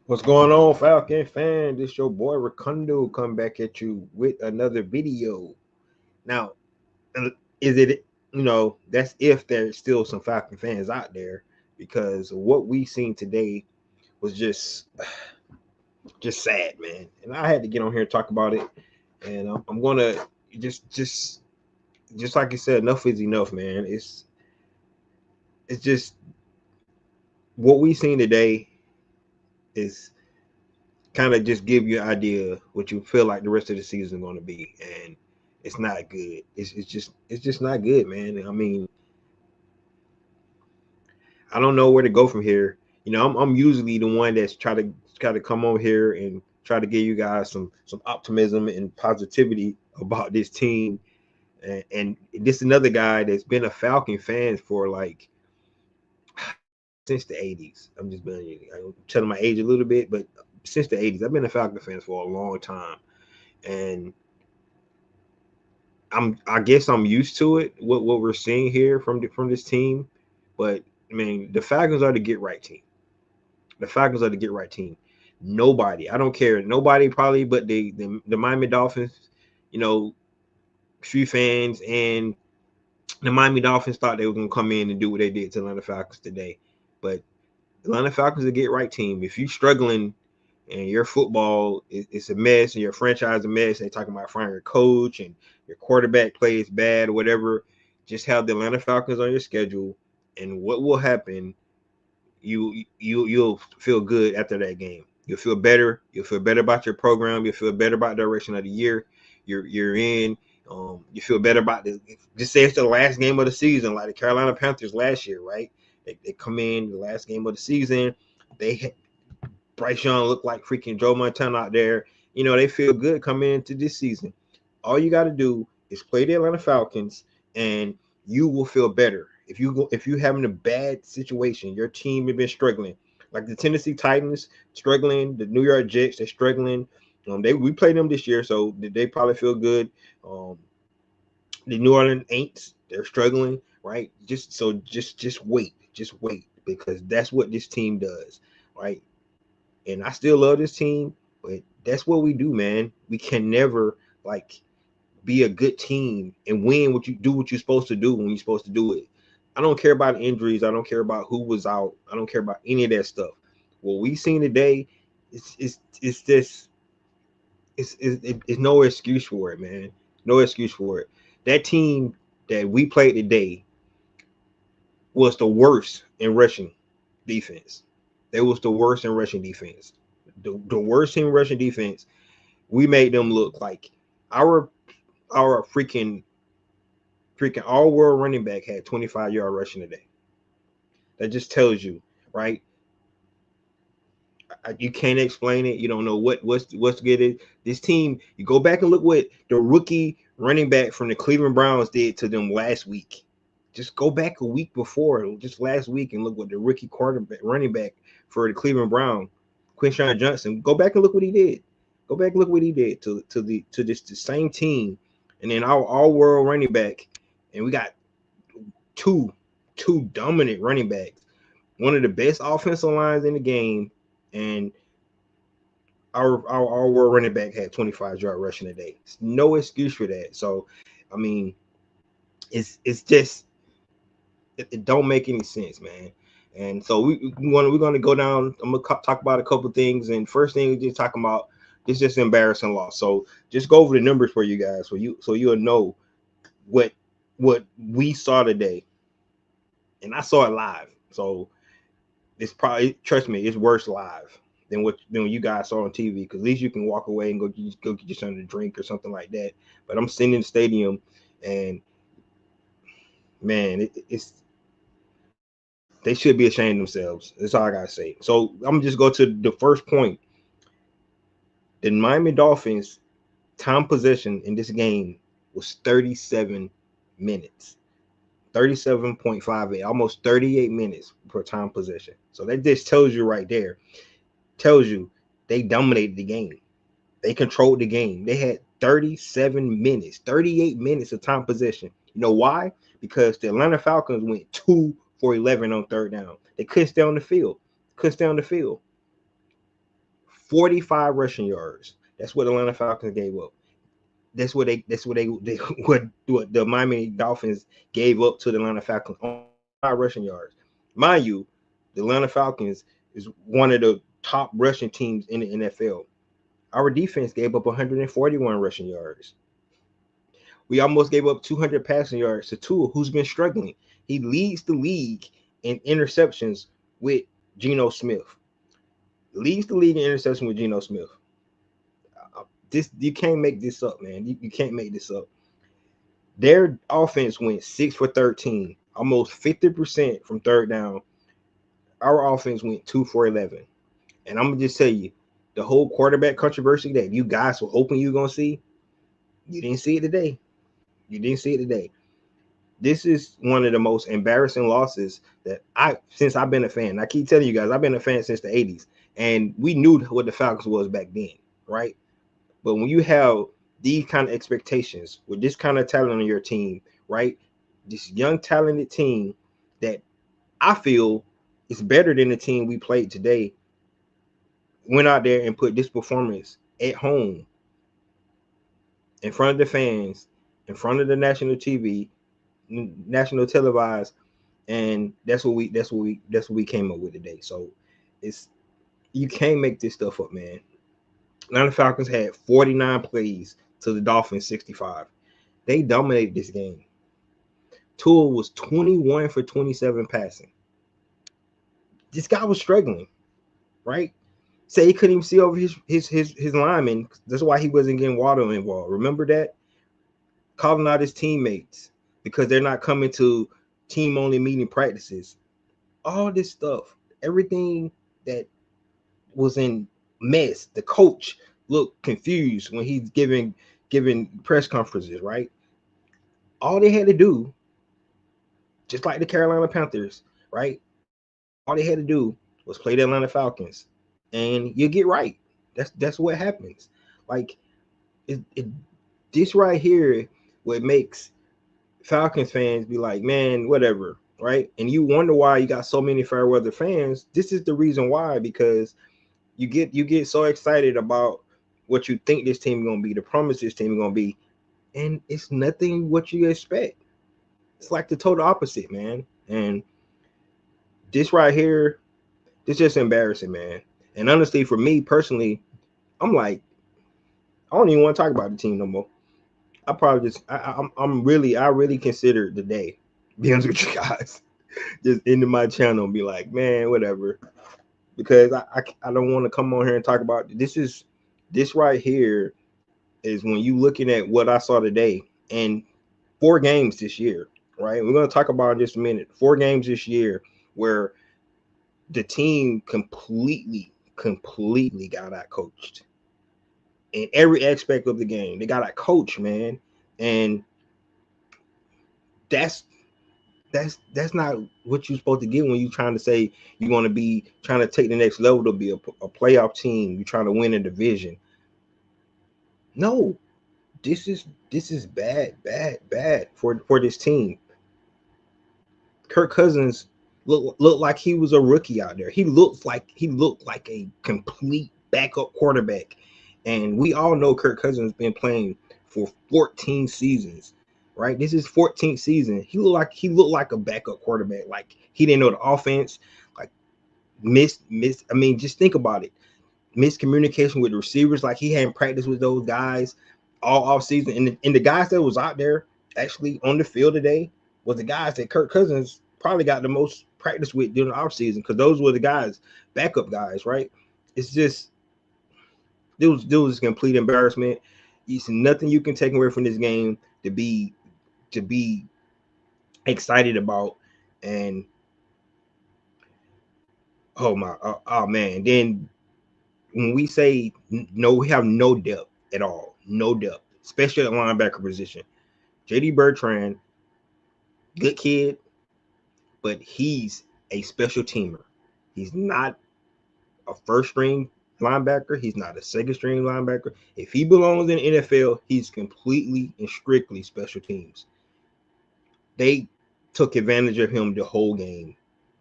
What's going on, Falcon fan? This your boy Rakundo come back at you with another video. Now, is it that's if there's still some Falcon fans out there because what we seen today was just sad, man. And I had to get on here and talk about it. And I'm gonna just like you said, enough is enough, man. It's just what we seen today is kind of just give you an idea what you feel like the rest of the season is going to be, and it's not good. It's just not good, man. I mean, I don't know where to go from here. I'm usually the one that's try to come over here and try to give you guys some optimism and positivity about this team. And this is another guy that's been a Falcon fan for like since the '80s. I'm telling my age a little bit, but since the '80s, I've been a Falcon fan for a long time, and I guess I'm used to it. What we're seeing here from this team, but I mean the Falcons are the get right team. The Falcons are the get right team. Nobody, I don't care. Nobody probably, but the Miami Dolphins, you know, few fans and the Miami Dolphins thought they were gonna come in and do what they did to Atlanta Falcons today, but Atlanta Falcons are the get right team. If you're struggling and your football is a mess and your franchise is a mess, they talking about firing your coach and your quarterback plays bad or whatever, just have the Atlanta Falcons on your schedule. And what will happen? You'll feel good after that game. You'll feel better. You'll feel better about your program. You'll feel better about the direction of the year you're in. You feel better about the just say it's the last game of the season, like the Carolina Panthers last year, right? They come in the last game of the season. They Bryce Young looked like freaking Joe Montana out there. They feel good coming into this season. All you got to do is play the Atlanta Falcons, and you will feel better. If you having a bad situation, your team has been struggling, like the Tennessee Titans struggling, the New York Jets they're struggling. We played them this year, so they probably feel good. Um, the New Orleans Aints they're struggling, right? Just wait, because that's what this team does, right? And I still love this team, but that's what we do, man. We can never like be a good team and win what you're supposed to do when you're supposed to do it. I don't care about injuries. I don't care about who was out. I don't care about any of that stuff. What we seen today, it's just it's no excuse for it, man. No excuse for it. That team that we played today was the worst in rushing defense. They was the worst in rushing defense. The worst in rushing defense. We made them look like our our freaking all world running back had 25-yard rushing today. That just tells you, right? You can't explain it. You don't know what's good. This team. You go back and look what the rookie running back from the Cleveland Browns did to them last week. Just go back a week before, just last week, and look what the rookie quarterback running back for the Cleveland Browns, Quinshawn Johnson. Go back and look what he did. Go back and look what he did to this the same team, and then our all world running back, and we got two two dominant running backs, one of the best offensive lines in the game, and our world running back had 25-yard rushing today. It's no excuse for that. So, I mean, it's just it don't make any sense, man. And so we're gonna go down. I'm gonna talk about a couple of things. And first thing we're just talking about is just embarrassing loss. So just go over the numbers for you guys, so you'll know what what we saw today. And I saw it live. So it's probably, trust me, it's worse live than you guys saw on TV. Because at least you can walk away and go get you something to drink or something like that. But I'm sitting in the stadium, and man, they should be ashamed of themselves. That's all I gotta say. So I'm gonna just go to the first point. The Miami Dolphins time possession in this game was 37 minutes. 37.58, almost 38 minutes per time possession. So that just tells you right there, tells you they dominated the game. They controlled the game. They had 37 minutes, 38 minutes of time possession. You know why? Because the Atlanta Falcons went 2 for 11 on third down. They couldn't stay on the field. Couldn't stay on the field. 45 rushing yards. That's what Atlanta Falcons gave up. That's what what the Miami Dolphins gave up to the Atlanta Falcons on 5 rushing yards. Mind you, the Atlanta Falcons is one of the top rushing teams in the NFL. Our defense gave up 141 rushing yards. We almost gave up 200 passing yards to Tua, who's been struggling. He leads the league in interceptions with Geno Smith. Leads the league in interception with Geno Smith. This you can't make this up, man. You can't make this up. Their offense went 6 for 13, almost 50% from third down. Our offense went 2 for 11. And I'm gonna just tell you, the whole quarterback controversy that you guys were hoping you were gonna see, you didn't see it today. You didn't see it today. This is one of the most embarrassing losses that since I've been a fan. I keep telling you guys, I've been a fan since the 80s, and we knew what the Falcons was back then, right? But when you have these kind of expectations with this kind of talent on your team, right? This young, talented team that I feel is better than the team we played today, went out there and put this performance at home in front of the fans, in front of the national TV, national televised, and that's what we came up with today. So you can't make this stuff up, man. Atlanta Falcons had 49 plays to the Dolphins 65. They dominated this game. Tua was 21 for 27 passing. This guy was struggling, right? Say he couldn't even see over his linemen. That's why he wasn't getting Waddle involved. Remember that? Calling out his teammates because they're not coming to team-only meeting practices. All this stuff, everything that was in mess. The coach looked confused when he's giving press conferences, right? All they had to do, just like the Carolina Panthers, right? All they had to do was play the Atlanta Falcons, and you get right. That's what happens. Like this right here, what makes Falcons fans be like, man, whatever, right? And you wonder why you got so many fair weather fans. This is the reason why, because you get so excited about what you think this team is gonna be, the promise this team is gonna be, and it's nothing what you expect. It's like the total opposite, man. And this right here, it's just embarrassing, man. And honestly, for me personally, I'm like, I don't even want to talk about the team no more. I probably just I really consider the day, be honest with you guys, just into my channel and be like, man, whatever, because I don't want to come on here and talk about this right here is when you looking at what I saw today and 4 games this year, right? We're gonna talk about in just a minute. 4 games this year where the team completely got out coached in every aspect of the game. They got out coached, man, and that's not what you're supposed to get when you're trying to say you're going to be trying to take the next level to be a playoff team. You're trying to win a division. No, this is bad for this team. Kirk Cousins looked like he was a rookie out there. He looked like a complete backup quarterback, and we all know Kirk Cousins has been playing for 14 seasons. Right, this is 14th season. He looked like a backup quarterback. Like he didn't know the offense. Like miss. I mean, just think about it. Miscommunication with the receivers. Like he hadn't practiced with those guys all off season. And the guys that was out there actually on the field today was the guys that Kirk Cousins probably got the most practice with during the off season, because those were the guys, backup guys. Right? It's just there was complete embarrassment. It's nothing you can take away from this game to be excited about. And oh man, then when we say no, we have no depth at all, no depth, especially at linebacker position. JD Bertrand, good kid, but he's a special teamer. He's not a first string linebacker. He's not a second string linebacker. If he belongs in the NFL, he's completely and strictly special teams. They took advantage of him the whole game.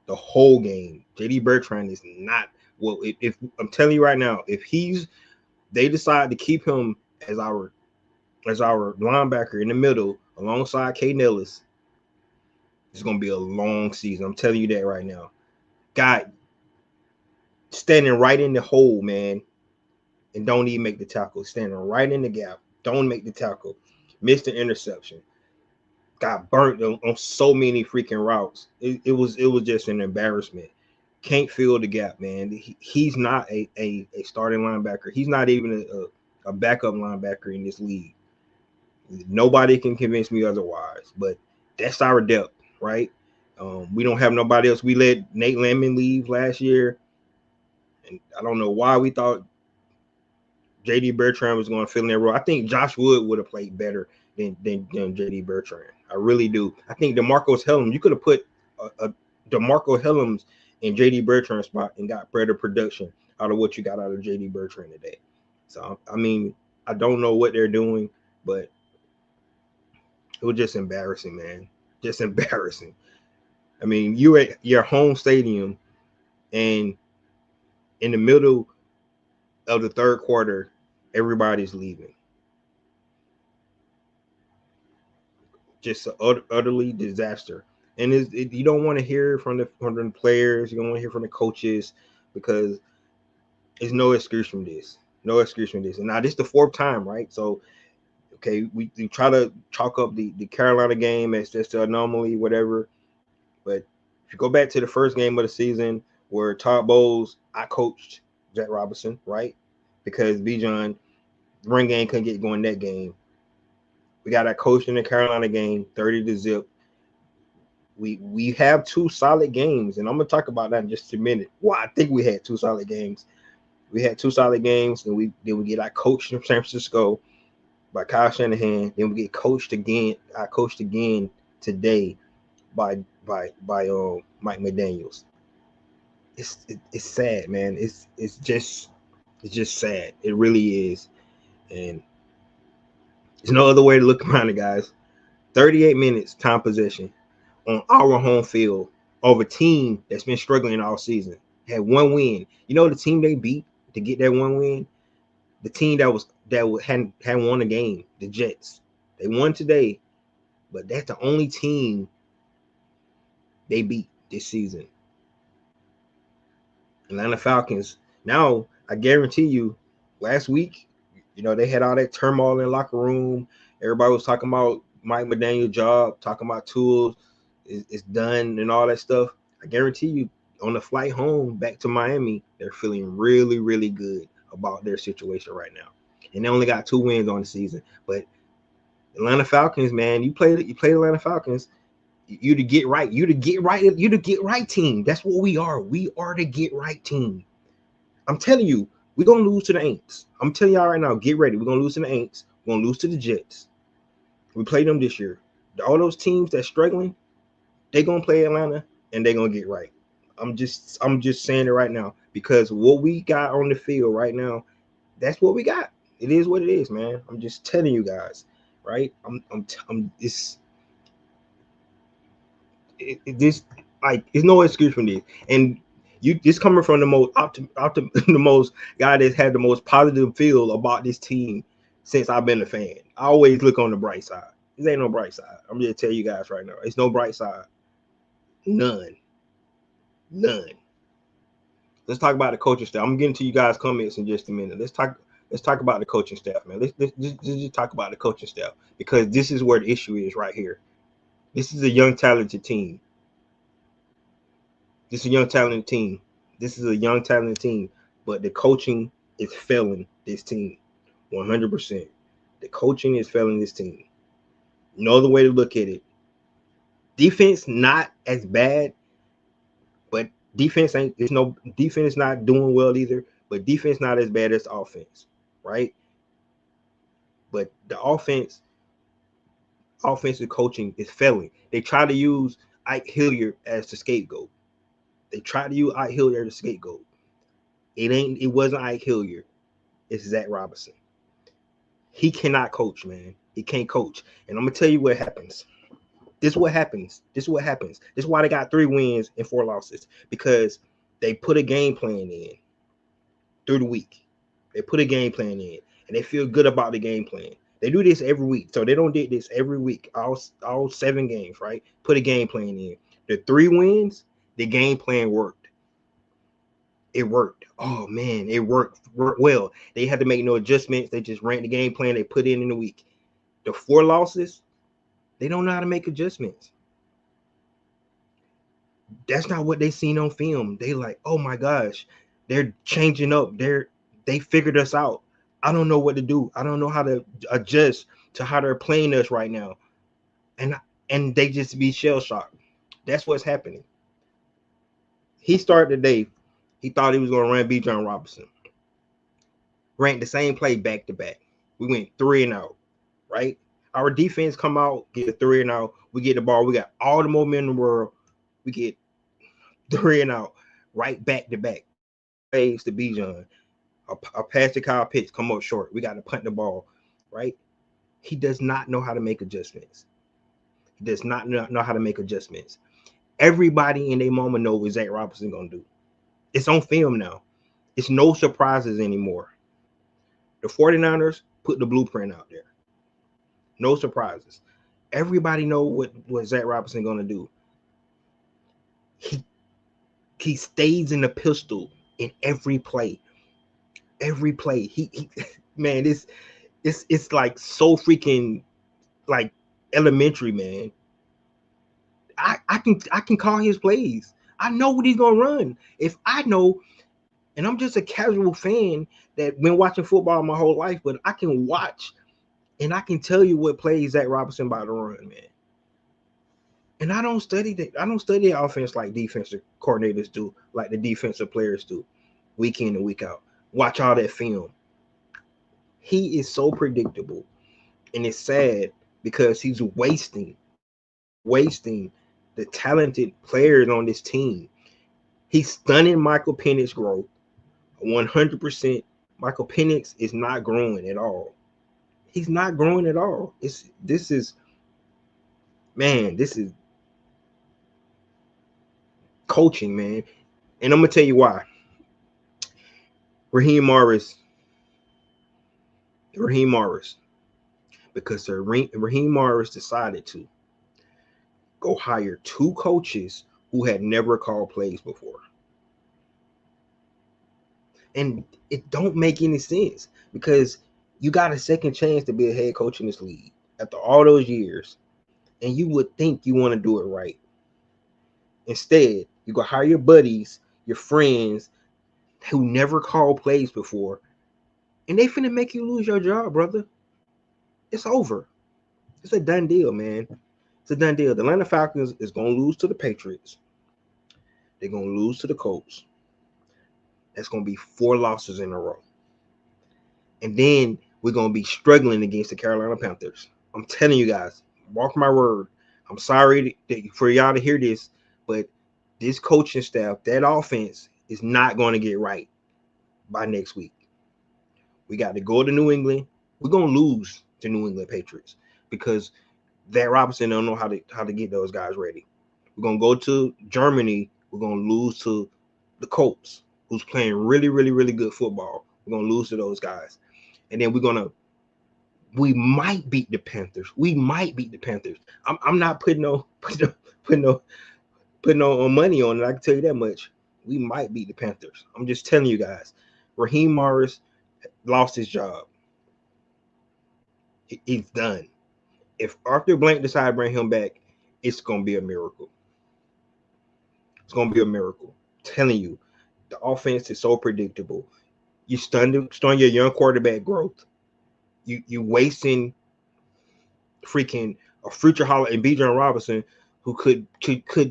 JD Bertrand is not Well, if I'm telling you right now, if they decide to keep him as our linebacker in the middle alongside K. Nellis, it's gonna be a long season. I'm telling you that right now. God standing right in the hole, man, and don't even make the tackle. Standing right in the gap, don't make the tackle. Missed the interception. Got burnt on so many freaking routes. It was just an embarrassment. Can't fill the gap, man. He's not a starting linebacker. He's not even a backup linebacker in this league. Nobody can convince me otherwise. But that's our depth, right? We don't have nobody else. We let Nate Landman leave last year, and I don't know why we thought JD Bertrand was going to fill in that role. I think Josh Wood would have played better than JD Bertrand. I really do. I think DeMarco Hellams, you could have put a DeMarco Hellams in JD Bertrand's spot and got better production out of what you got out of JD Bertrand today. So, I mean, I don't know what they're doing, but it was just embarrassing, man. Just embarrassing. I mean, you're at your home stadium, and in the middle of the third quarter, everybody's leaving. Just an utterly disaster. And you don't want to hear from the players. You don't want to hear from the coaches because there's no excuse from this. No excuse from this. And now this is the fourth time, right? So, okay, we try to chalk up the Carolina game as just an anomaly, whatever. But if you go back to the first game of the season where Todd Bowles, I coached Jack Robinson, right? Because Bijan, run game couldn't get going that game. We got our coach in the Carolina game, 30-0. We have two solid games, and I'm gonna talk about that in just a minute. Well, I think we had two solid games. We had two solid games, and we get our coach from San Francisco by Kyle Shanahan. Then we get coached again. I coached again today by Mike McDaniels. It's sad, man. It's just sad. It really is, and there's no other way to look around it, guys. 38 minutes time possession on our home field of a team that's been struggling all season. Had one win. You know the team they beat to get that one win? The team that hadn't won a game, the Jets. They won today, but that's the only team they beat this season. Atlanta Falcons. Now, I guarantee you, last week, they had all that turmoil in the locker room. Everybody was talking about Mike McDaniel's job, talking about tools is done and all that stuff. I guarantee you, on the flight home back to Miami, they're feeling really, really good about their situation right now. And they only got 2 wins on the season. But Atlanta Falcons, man, you played Atlanta Falcons. You to get right. You to get right team. That's what we are. We are the get right team. I'm telling you, we're gonna lose to the Aints. I'm telling y'all right now, get ready. We're gonna lose to the Aints. We're gonna lose to the Jets. We played them this year. All those teams that's struggling, they're gonna play Atlanta and they're gonna get right. I'm just saying it right now because what we got on the field right now, that's what we got. It is what it is, man. I'm just telling you guys, right? This like it's no excuse from this, and this coming from the most the most guy that's had the most positive feel about this team since I've been a fan. I always look on the bright side. There ain't no bright side. I'm just tell you guys right now, it's no bright side. None. Let's talk about the coaching staff. I'm getting to you guys' comments in just a minute. Let's talk about the coaching staff, man. Let's just talk about the coaching staff because this is where the issue is right here. This is a young, talented team. This is a young, talented team. But the coaching is failing this team 100%. The coaching is failing this team. No other way to look at it. Defense not as bad, but defense is not doing well either. But defense not as bad as offense, right? But the offensive coaching is failing. They try to use Ike Hilliard as the scapegoat. It wasn't Ike Hilliard. It's Zach Robinson. He cannot coach, man. He can't coach. And I'm gonna tell you what happens. This is what happens. This is why they got 3 wins and 4 losses. Because they put a game plan in. through the week. They put a game plan in, and they feel good about the game plan. They do this every week, so they don't do this every week. All 7 games, right? Put a game plan in. The 3 wins, the game plan worked. It worked. Oh man, it worked well. They had to make no adjustments. They just ran the game plan they put in the week. The 4 losses, they don't know how to make adjustments. That's not what they seen on film. They like, oh my gosh, they're changing up. They figured us out. I don't know what to do. I don't know how to adjust to how they're playing us right now. And they just be shell shocked. That's what's happening. He started the day. He thought he was going to run Bijan Robinson. Ran the same play back to back. We went 3 and out, right? Our defense come out, get a 3 and out. We get the ball. We got all the momentum in the world. We get 3 and out, right back to back. Plays to Bijan. A pass to Kyle Pitts, come up short. We got to punt the ball, right? He does not know how to make adjustments. He does not know how to make adjustments. Everybody in their moment knows what Zach Robinson going to do. It's on film now. It's no surprises anymore. The 49ers put the blueprint out there. No surprises. Everybody know what Zach Robinson going to do. He stays in the pistol in every play. Every play. He man, it's like so freaking like elementary, man. I can call his plays. I know what he's gonna run. If I know, and I'm just a casual fan that been watching football my whole life, but I can watch and I can tell you what plays Zach Robinson about to run, man. And I don't study that. I don't study offense like defensive coordinators do, like the defensive players do, week in and week out. Watch all that film. He is so predictable, and it's sad because he's wasting the talented players on this team. He's stunning Michael Penix's growth 100%. Michael Penix is not growing at all. He's not growing at all. This is coaching, man. And I'm gonna tell you why. Raheem Morris, because Raheem Morris decided to go hire 2 coaches who had never called plays before. And it don't make any sense because you got a second chance to be a head coach in this league after all those years. And you would think you want to do it right. Instead, you go hire your buddies, your friends who never called plays before, and they finna make you lose your job, brother. It's over. It's a done deal, man. It's a done deal. The Atlanta Falcons is going to lose to the Patriots. They're going to lose to the Colts. That's going to be 4 losses in a row. And then we're going to be struggling against the Carolina Panthers. I'm telling you guys, mark my word. I'm sorry for y'all to hear this, but this coaching staff, that offense is not going to get right by next week. We got to go to New England. We're going to lose to New England Patriots because Zach Robinson don't know how to get those guys ready. We're going to go to Germany. We're going to lose to the Colts, who's playing really, really, really good football. We're going to lose to those guys. And then we might beat the Panthers. I'm not putting no money on it. I can tell you that much. We might beat the Panthers. I'm just telling you guys. Raheem Morris lost his job. He's done. If Arthur Blank decides to bring him back, it's going to be a miracle. It's going to be a miracle. I'm telling you, the offense is so predictable. You stun your young quarterback growth. You wasting freaking a future Hall and Bijan Robinson, who could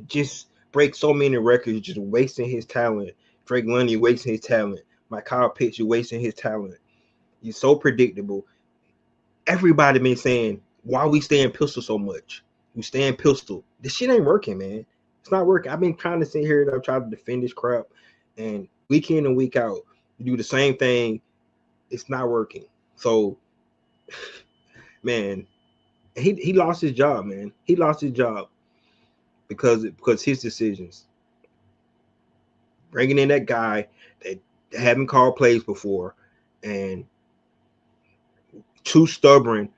just break so many records, just wasting his talent. Drake London, you wasting his talent. Kyle Pitts, you wasting his talent. You're so predictable. Everybody been saying, why we stay in pistol so much? We stay in pistol. This shit ain't working, man. It's not working. I've been trying to sit here and I've tried to defend this crap, and week in and week out, you do the same thing. It's not working. So, man, he lost his job, man. He lost his job because his decisions. Bringing in that guy that haven't called plays before, and too stubborn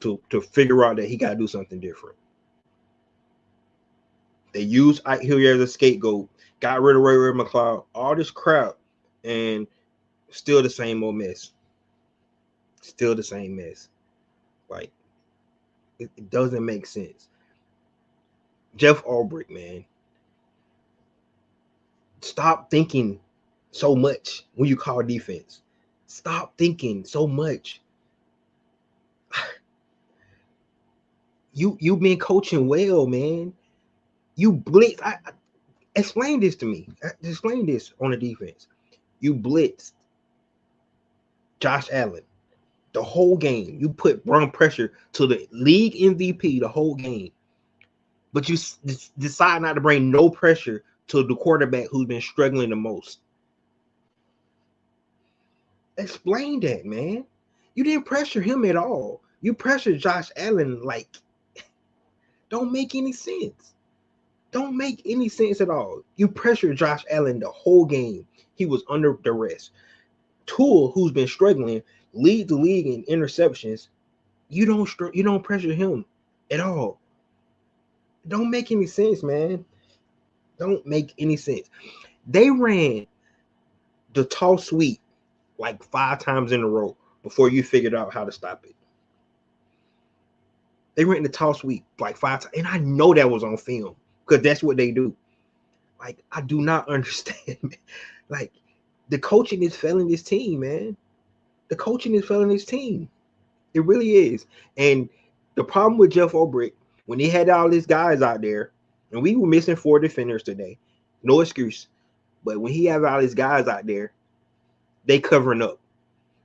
to figure out that he got to do something different. They used Ike Hilliard as a scapegoat, got rid of Ray McCloud, all this crap, and still the same old mess. Still the same mess. Like, it doesn't make sense. Jeff Ulbrich, man, stop thinking so much when you call defense. Stop thinking so much. You've been coaching well, man. You blitz. Explain this to me. Explain this on the defense. You blitzed Josh Allen the whole game. You put run pressure to the league MVP the whole game, but you decide not to bring no pressure to the quarterback who's been struggling the most. Explain that, man. You didn't pressure him at all. You pressured Josh Allen like, don't make any sense. Don't make any sense at all. You pressured Josh Allen the whole game. He was under duress. Tua, who's been struggling, lead the league in interceptions. You don't pressure him at all. Don't make any sense, man. Don't make any sense. They ran the toss sweep like 5 times in a row before you figured out how to stop it. They ran the toss sweep like 5 times, and I know that was on film because that's what they do. Like, I do not understand. Like, the coaching is failing this team, man. The coaching is failing this team. It really is. And the problem with Jeff Ulbrich, when he had all these guys out there, and we were missing 4 defenders today, no excuse. But when he have all these guys out there, they covering up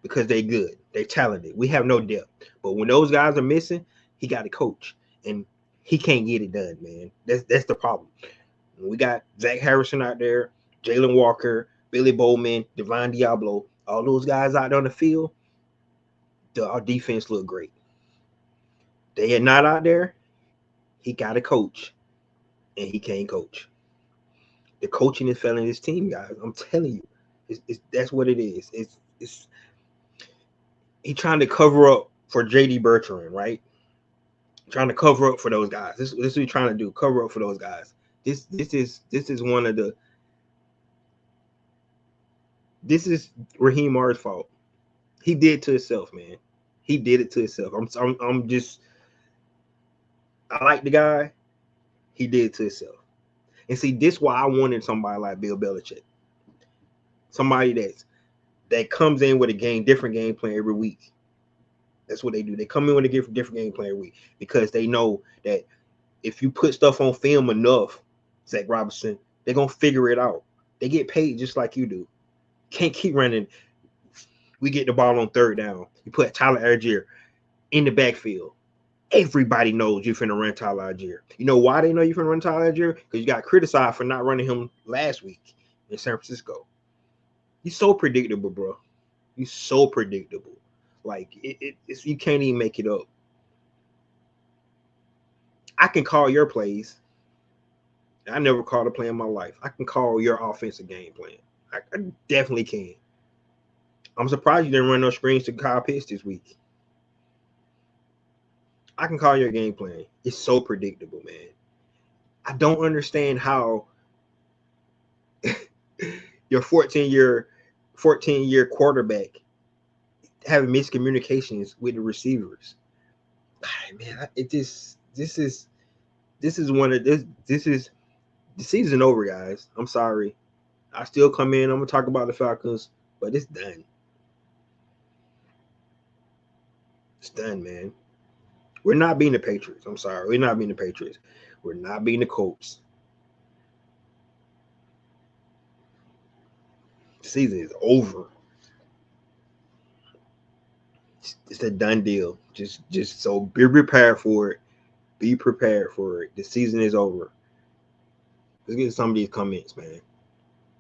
because they good. They talented. We have no depth. But when those guys are missing, he got to coach. And he can't get it done, man. That's the problem. We got Zach Harrison out there, Jalen Walker, Billy Bowman, Divine Diablo, all those guys out there on the field. Our defense look great. They are not out there. He got to coach, and he can't coach. The coaching is failing his team, guys. I'm telling you, that's what it is. It's he trying to cover up for JD Bertrand, right? Trying to cover up for those guys. This is what he's trying to do. Cover up for those guys. This is one of the. This is Raheem Mar's fault. He did it to himself, man. He did it to himself. I'm just. I like the guy. He did it to himself. And see, this is why I wanted somebody like Bill Belichick. Somebody that comes in with different game plan every week. That's what they do. They come in with a different game plan every week because they know that if you put stuff on film enough, Zach Robinson, they're gonna figure it out. They get paid just like you do. Can't keep running. We get the ball on 3rd down. You put Tyler Algier in the backfield. Everybody knows you're finna run Tyler Algier. You know why they know you're finna run Tyler Algier? Because you got criticized for not running him last week in San Francisco. He's so predictable, bro. He's so predictable. Like, it's you can't even make it up. I can call your plays. I never called a play in my life. I can call your offensive game plan. I definitely can. I'm surprised you didn't run no screens to Kyle Pitts this week. I can call your game plan. It's so predictable, man. I don't understand how your 14-year quarterback having miscommunications with the receivers. Man, this is one of this is the season over, guys. I'm sorry. I still come in. I'm gonna talk about the Falcons, but it's done. It's done, man. We're not beating the Patriots. I'm sorry. We're not beating the Patriots. We're not beating the Colts. The season is over. It's a done deal. Just so be prepared for it. Be prepared for it. The season is over. Let's get some of these comments, man.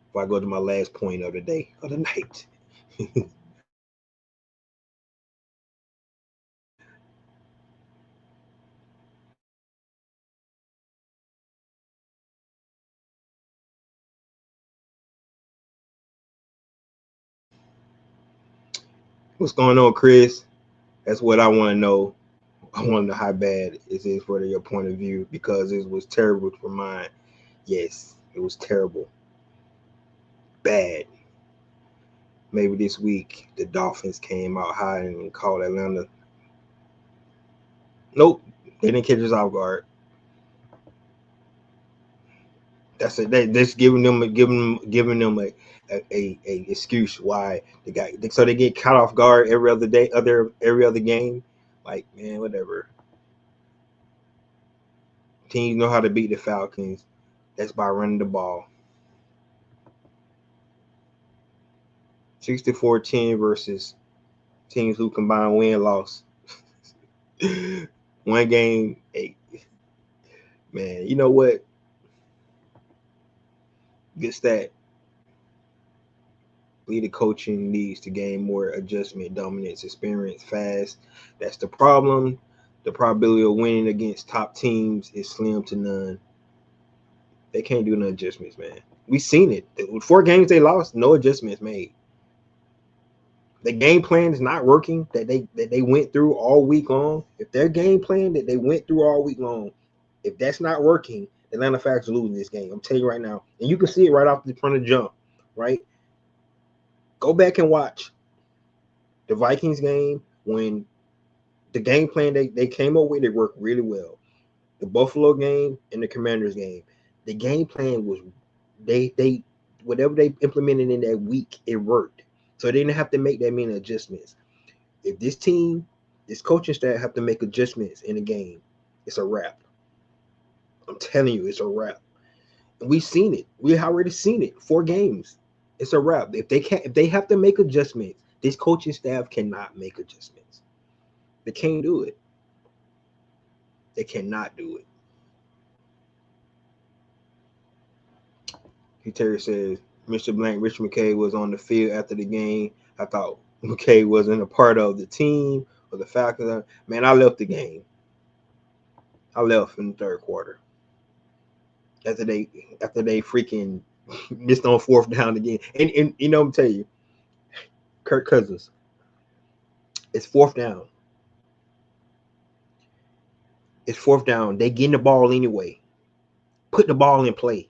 Before I go to my last point of the day, of the night. What's going on, Chris? That's what I want to know. I want to know how bad it is for your point of view, because it was terrible for mine. Yes, it was terrible. Bad. Maybe this week the Dolphins came out high and called Atlanta. Nope, they didn't catch us off guard. That's it. They just giving them a excuse why they got, so they get caught off guard every other day, every other game. Like, man, whatever. Teams know how to beat the Falcons. That's by running the ball. 64-10 versus teams who combine win-loss. One game, 8. Man, you know what? Good stat. Leader coaching needs to gain more adjustment, dominance, experience, fast. That's the problem. The probability of winning against top teams is slim to none. They can't do no adjustments, man. We've seen it. 4 games they lost, no adjustments made. The game plan is not working that they went through all week long. If their game plan that they went through all week long, if that's not working, the Atlanta Falcons are losing this game. I'm telling you right now. And you can see it right off the front of the jump, right? Go back and watch the Vikings game when the game plan they came up with, it worked really well. The Buffalo game and the Commanders game, the game plan was they whatever they implemented in that week, it worked. So they didn't have to make that many adjustments. If this team, this coaching staff have to make adjustments in the game, it's a wrap. I'm telling you, it's a wrap. We've seen it. We already seen it. 4 games. It's a wrap. If they have to make adjustments, this coaching staff cannot make adjustments. They can't do it. They cannot do it. Terry says, Mr. Blank, Rich McKay was on the field after the game. I thought McKay wasn't a part of the team or the Falcons. Man, I left the game. I left in the third quarter. After they freaking missed on 4th down again. And you know, I'm telling you, Kirk Cousins, it's 4th down. It's 4th down. They getting the ball anyway. Put the ball in play.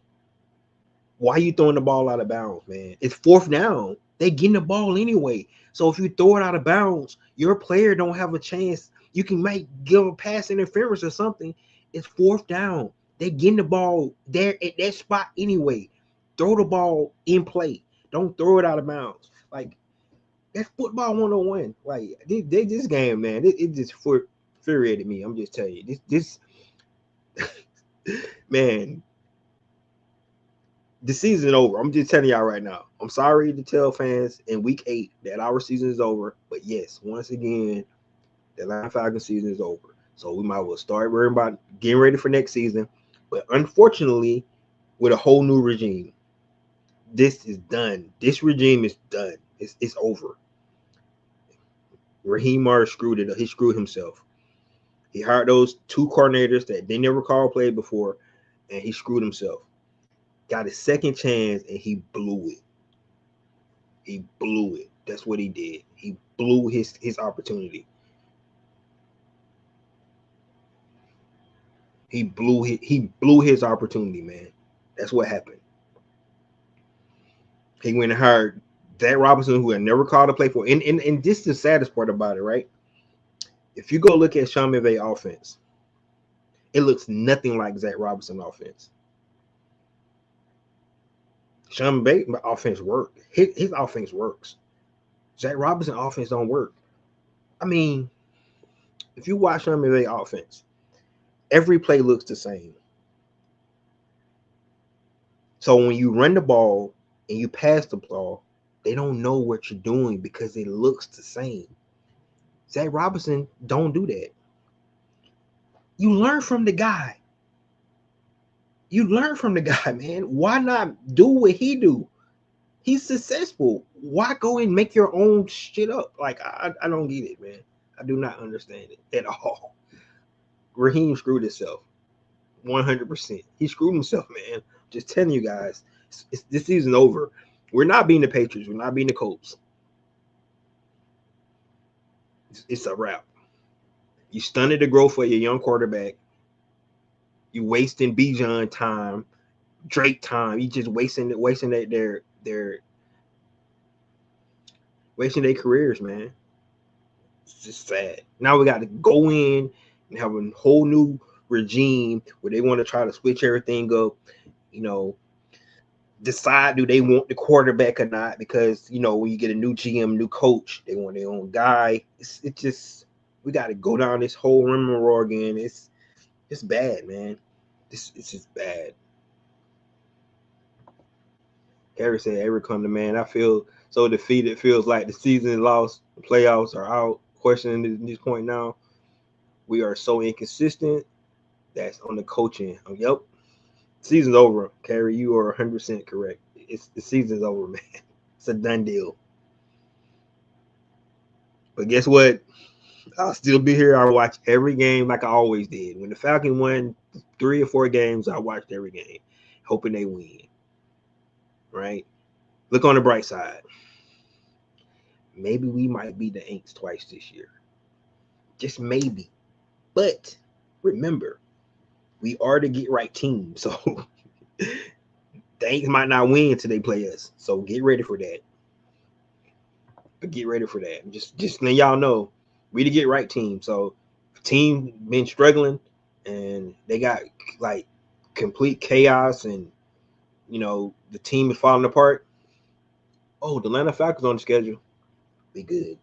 Why are you throwing the ball out of bounds, man? It's 4th down. They getting the ball anyway. So if you throw it out of bounds, your player don't have a chance. You can give a pass interference or something. It's 4th down. They getting the ball there at that spot anyway. Throw the ball in play. Don't throw it out of bounds. Like, that's football 101. Like, this game, man, it just infuriated me. I'm just telling you. This man, the season is over. I'm just telling y'all right now. I'm sorry to tell fans in week 8 that our season is over. But yes, once again, the Atlanta Falcons season is over. So we might as well start worrying about getting ready for next season. But unfortunately, with a whole new regime, this is done. This regime is done. It's over. Raheem Morris screwed it up. He screwed himself. He hired those 2 coordinators that they never called play before, and he screwed himself. Got a second chance, and he blew it. He blew it. That's what he did. He blew his opportunity. He blew his opportunity, man. That's what happened. He went and hired Zach Robinson, who had never called a play for. And this is the saddest part about it, right? If you go look at Sean McVay offense, it looks nothing like Zach Robinson offense. Sean McVay offense worked. His offense works. Zach Robinson offense don't work. I mean, if you watch Sean McVay offense, every play looks the same. So when you run the ball and you pass the ball, they don't know what you're doing because it looks the same. Zach Robinson don't do that. You learn from the guy. You learn from the guy, man. Why not do what he do? He's successful. Why go and make your own shit up? Like, I don't get it, man. I do not understand it at all. Raheem screwed himself. 100%. He screwed himself, man. Just telling you guys, this season over. We're not beating the Patriots. We're not beating the Colts. It's a wrap. You stunted the growth for your young quarterback. You wasting Bijan time, Drake time. You just wasting their careers, man. It's just sad. Now we got to go in and have a whole new regime where they want to try to switch everything up. Decide do they want the quarterback or not, because when you get a new GM, new coach, they want their own guy. It's just, we got to go down this whole rigmarole again. It's bad, man. It's just bad. Harry said, "Ever come to man, I feel so defeated. Feels like the season is lost. The playoffs are out. Questioning this point now. We are so inconsistent. That's on the coaching. Yep, season's over. Carrie, you are 100% correct. The season's over, man. It's a done deal. But guess what? I'll still be here. I watch every game like I always did. When the Falcons won 3 or 4 games, I watched every game, hoping they win. Right? Look on the bright side. Maybe we might beat the Aints twice this year. Just maybe. But remember, we are the get right team. So the Aints might not win until they play us. So get ready for that. But get ready for that. Just letting y'all know, we the get right team. So team been struggling and they got like complete chaos and the team is falling apart. Oh, the Atlanta Falcons on the schedule. We good.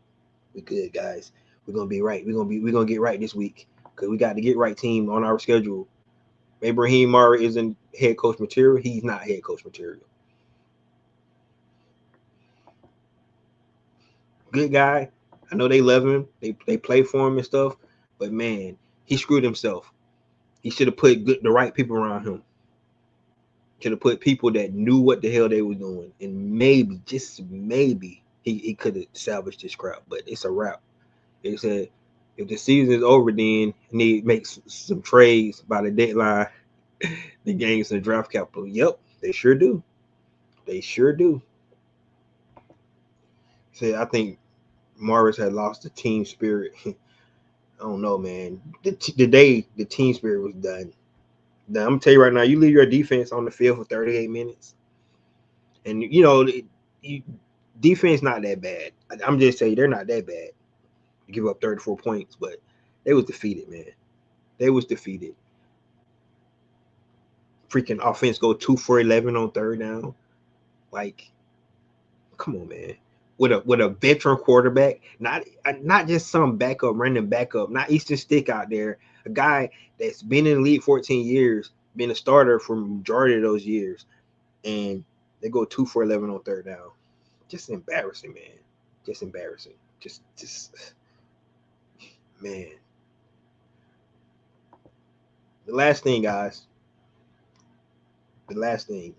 We good, guys. We're gonna be right. We're gonna get right this week because we got to get right team on our schedule. Maybe Raheem Murray isn't head coach material. He's not head coach material. Good guy. I know they love him. They play for him and stuff. But man, he screwed himself. He should have put the right people around him. Should have put people that knew what the hell they were doing, and maybe, just maybe, he could have salvaged this crap. But it's a wrap. They said if the season is over, then need make some trades by the deadline. The gain some draft capital. Yep, they sure do. They sure do. Said I think Morris had lost the team spirit. I don't know, man. The team spirit was done. Now, I'm gonna tell you right now, you leave your defense on the field for 38 minutes, and defense not that bad. I'm just saying they're not that bad. You give up 34 points, but they was defeated, man. They was defeated. Freaking offense go 2 for 11 on third down. Like, come on, man. With a veteran quarterback, not just some backup, random backup, not Easton Stick out there, a guy that's been in the league 14 years, been a starter for majority of those years, and they go 2 for 11 on third down. Just embarrassing, man. Just embarrassing. Just man. The last thing, guys. The last thing.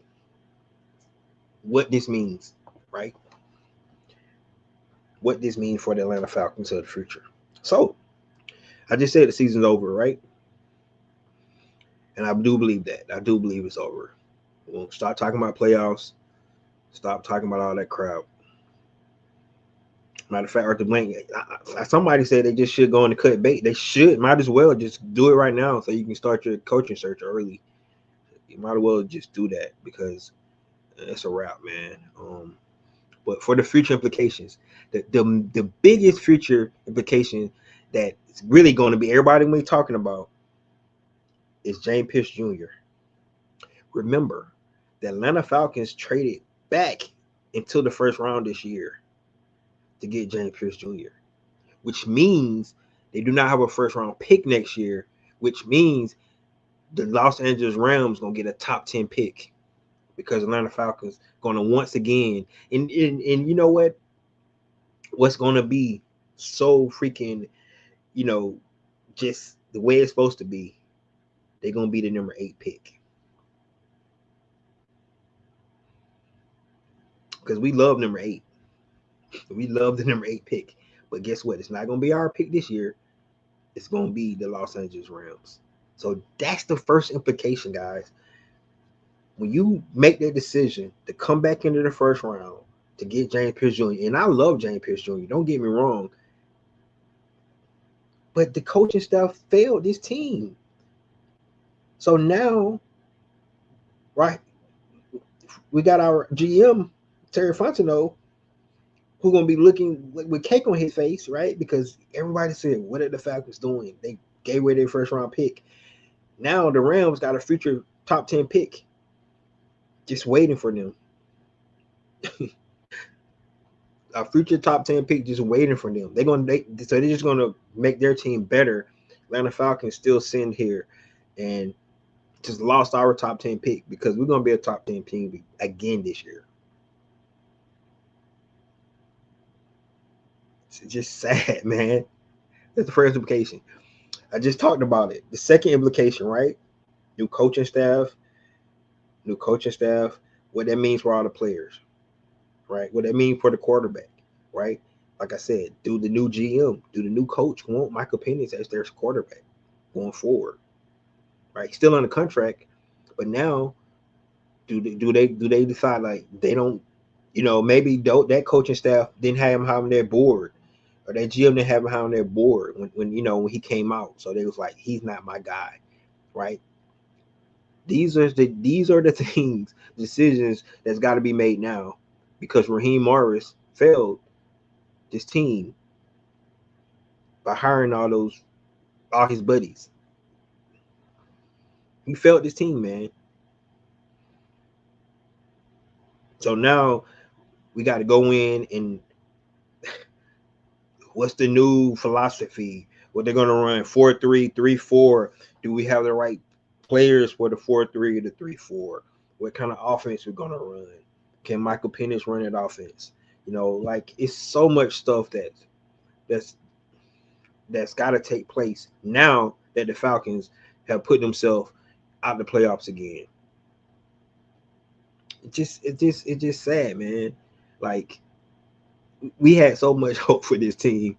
What this means, right? What this means for the Atlanta Falcons of the future. So, I just said the season's over, right? And I do believe that. I do believe it's over. We'll stop talking about playoffs. Stop talking about all that crap. Matter of fact, Arthur Blank, somebody said they just should go in and cut bait. They should. Might as well just do it right now so you can start your coaching search early. You might as well just do that because it's a wrap, man. But for the future implications, the biggest future implication that is really going to be everybody we talking about is James Pierce Jr. Remember, the Atlanta Falcons traded back into the first round this year to get James Pierce Jr., which means they do not have a first round pick next year, which means the Los Angeles Rams going to get a top 10 pick because Atlanta Falcons going to once again, and you know what? What's going to be so freaking, just the way it's supposed to be, they're going to be the number 8 pick. Because we love number 8. We love the number 8 pick. But guess what? It's not going to be our pick this year. It's going to be the Los Angeles Rams. So that's the first implication, guys. When you make that decision to come back into the first round to get James Pierce Jr., and I love James Pierce Jr., don't get me wrong. but the coaching staff failed this team. So now, right, we got our GM Terry Fontenot, who's gonna be looking with cake on his face, right? Because everybody said, "What are the Falcons doing? They gave away their first round pick. Now the Rams got a future top 10 pick just waiting for them. A future top 10 pick just waiting for them. They're just gonna make their team better. Atlanta Falcons still sitting here and just lost our top 10 pick because we're gonna be a top 10 team again this year. It's just sad, man. That's the first implication. I just talked about it. The second implication, right? New coaching staff, new coaching staff. What that means for all the players, right? What that means for the quarterback, right? Like I said, do the new GM, do the new coach want Michael Penix as their quarterback going forward, right? Still on the contract, but now do they decide like they don't, maybe that coaching staff didn't have him on their board, or that GM didn't have him on their board when he came out, so they was like, he's not my guy, right? These are the things, decisions that's got to be made now, because Raheem Morris failed this team by hiring all his buddies. He failed this team, man. So now we got to go in and what's the new philosophy? What they're gonna run 4-3, 3-4? Do we have the right players for the 4-3 or the 3-4? What kind of offense we're gonna run? Can Michael Penix run that offense? Like it's so much stuff that's that's got to take place now that the Falcons have put themselves out the playoffs again. It's just sad, man. Like we had so much hope for this team.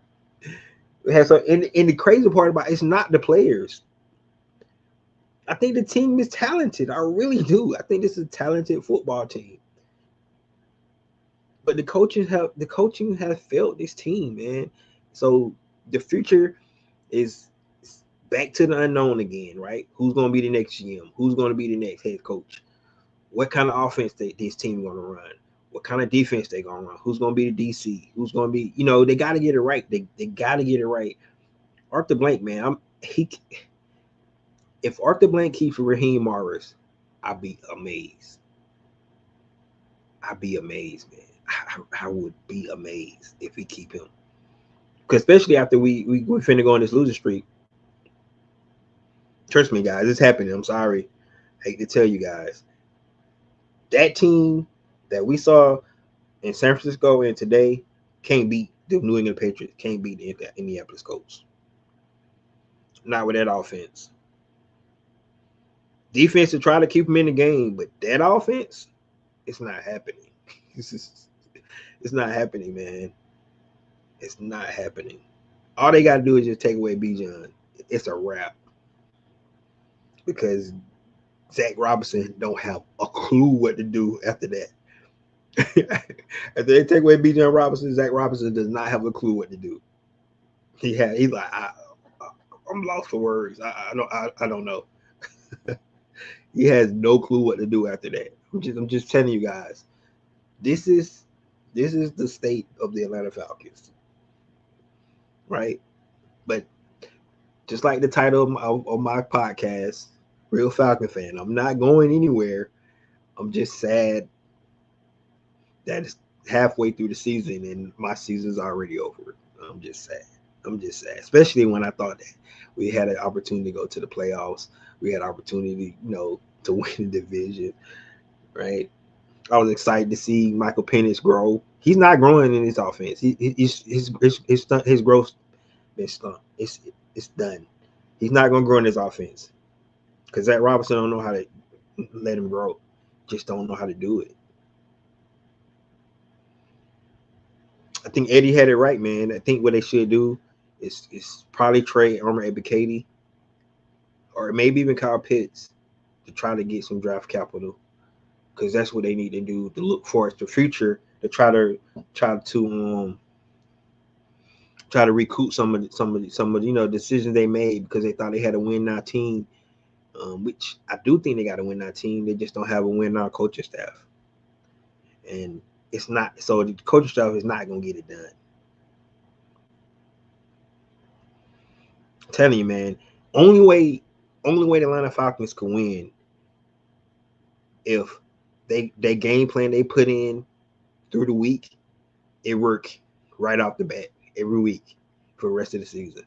We had and the crazy part about it's not the players. I think the team is talented. I really do. I think this is a talented football team. But the coaching has failed this team, man. So the future is back to the unknown again, right? Who's going to be the next GM? Who's going to be the next head coach? What kind of offense this team going to run? What kind of defense they going to run? Who's going to be the DC? Who's going to be, they got to get it right. They got to get it right. Arthur Blank, man, if Arthur Blank keeps Raheem Morris, I'd be amazed. I'd be amazed, man. I would be amazed if we keep him. Because especially after we finna go on this losing streak. Trust me, guys, it's happening. I'm sorry. I hate to tell you guys. That team that we saw in San Francisco and today can't beat the New England Patriots. Can't beat the Indianapolis Colts. Not with that offense. Defense to try to keep them in the game, but that offense, it's not happening. It's not happening, man. It's not happening. All they got to do is just take away Bijan. It's a wrap. Because Zach Robinson don't have a clue what to do after that. After they take away Bijan Robinson, Zach Robinson does not have a clue what to do. He's like, I'm lost for words. I don't know. He has no clue what to do after that. I'm just telling you guys. This is the state of the Atlanta Falcons, right? But just like the title of my podcast, Real Falcon Fan, I'm not going anywhere. I'm just sad that it's halfway through the season and my season's already over. I'm just sad, especially when I thought that we had an opportunity to go to the playoffs. We had an opportunity, to win the division, right? I was excited to see Michael Penix grow. He's not growing in his offense. His growth been stumped. It's done. He's not going to grow in his offense because Zach Robinson don't know how to let him grow. Just don't know how to do it. I think Eddie had it right, man. I think what they should do is probably trade Armor Ebiketie or maybe even Kyle Pitts to try to get some draft capital, because that's what they need to do to look for the future, to try to try to recoup some of decisions they made because they thought they had a win now team. Which I do think they got a win now team. They just don't have a win now coaching staff, and it's not. So the coaching staff is not gonna get it done. I'm telling you, man. Only way the Atlanta Falcons can win if they game plan they put in through the week, it work right off the bat every week for the rest of the season.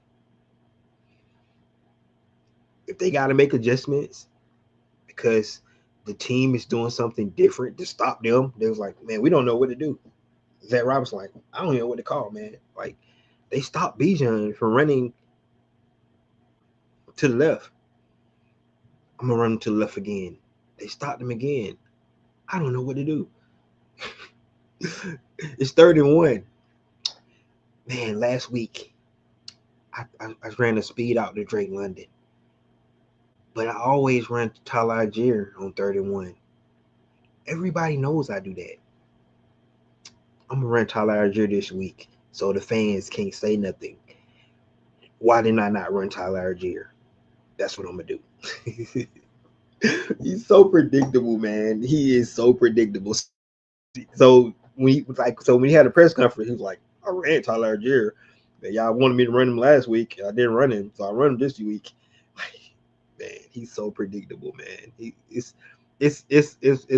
If they got to make adjustments because the team is doing something different to stop them, they was like, man, we don't know what to do. Zach Roberts like, I don't know what to call, man. Like, they stopped Bijan from running to the left. I'm gonna run him to the left again. They stopped him again. I don't know what to do. It's 3rd-and-1. Man, last week I ran the speed out to Drake London. But I always run Tyler Algier on 3rd-and-1. Everybody knows I do that. I'm gonna run Tyler Algier this week so the fans can't say nothing. Why did I not run Tyler Algier? That's what I'm gonna do. He's so predictable, man. He is so predictable. So when he had a press conference, he was like, I ran Tyler Algier. Y'all wanted me to run him last week. I didn't run him, so I run him this week. Man, he's so predictable, man. It's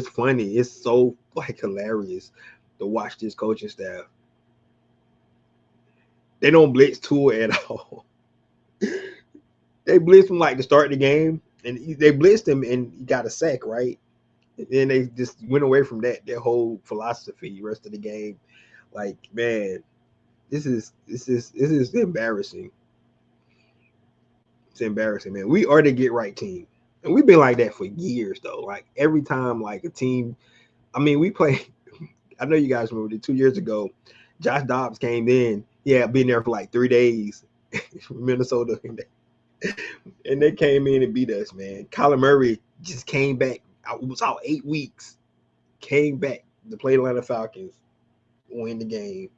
funny. It's so like hilarious to watch this coaching staff. They don't blitz Tua at all. They blitzed him like to start the game, and they blitzed him and he got a sack, right? And then they just went away from that. Their whole philosophy, the rest of the game. Like, man, this is embarrassing. It's embarrassing, man. We are the get right team. And we've been like that for years, though. Like, every time, like, a team, I mean, we play, I know you guys remember it 2 years ago. Josh Dobbs came in. Yeah, been there for like 3 days from Minnesota. And they came in and beat us, man. Kyler Murray just came back. It was out 8 weeks. Came back to play the Atlanta Falcons, win the game.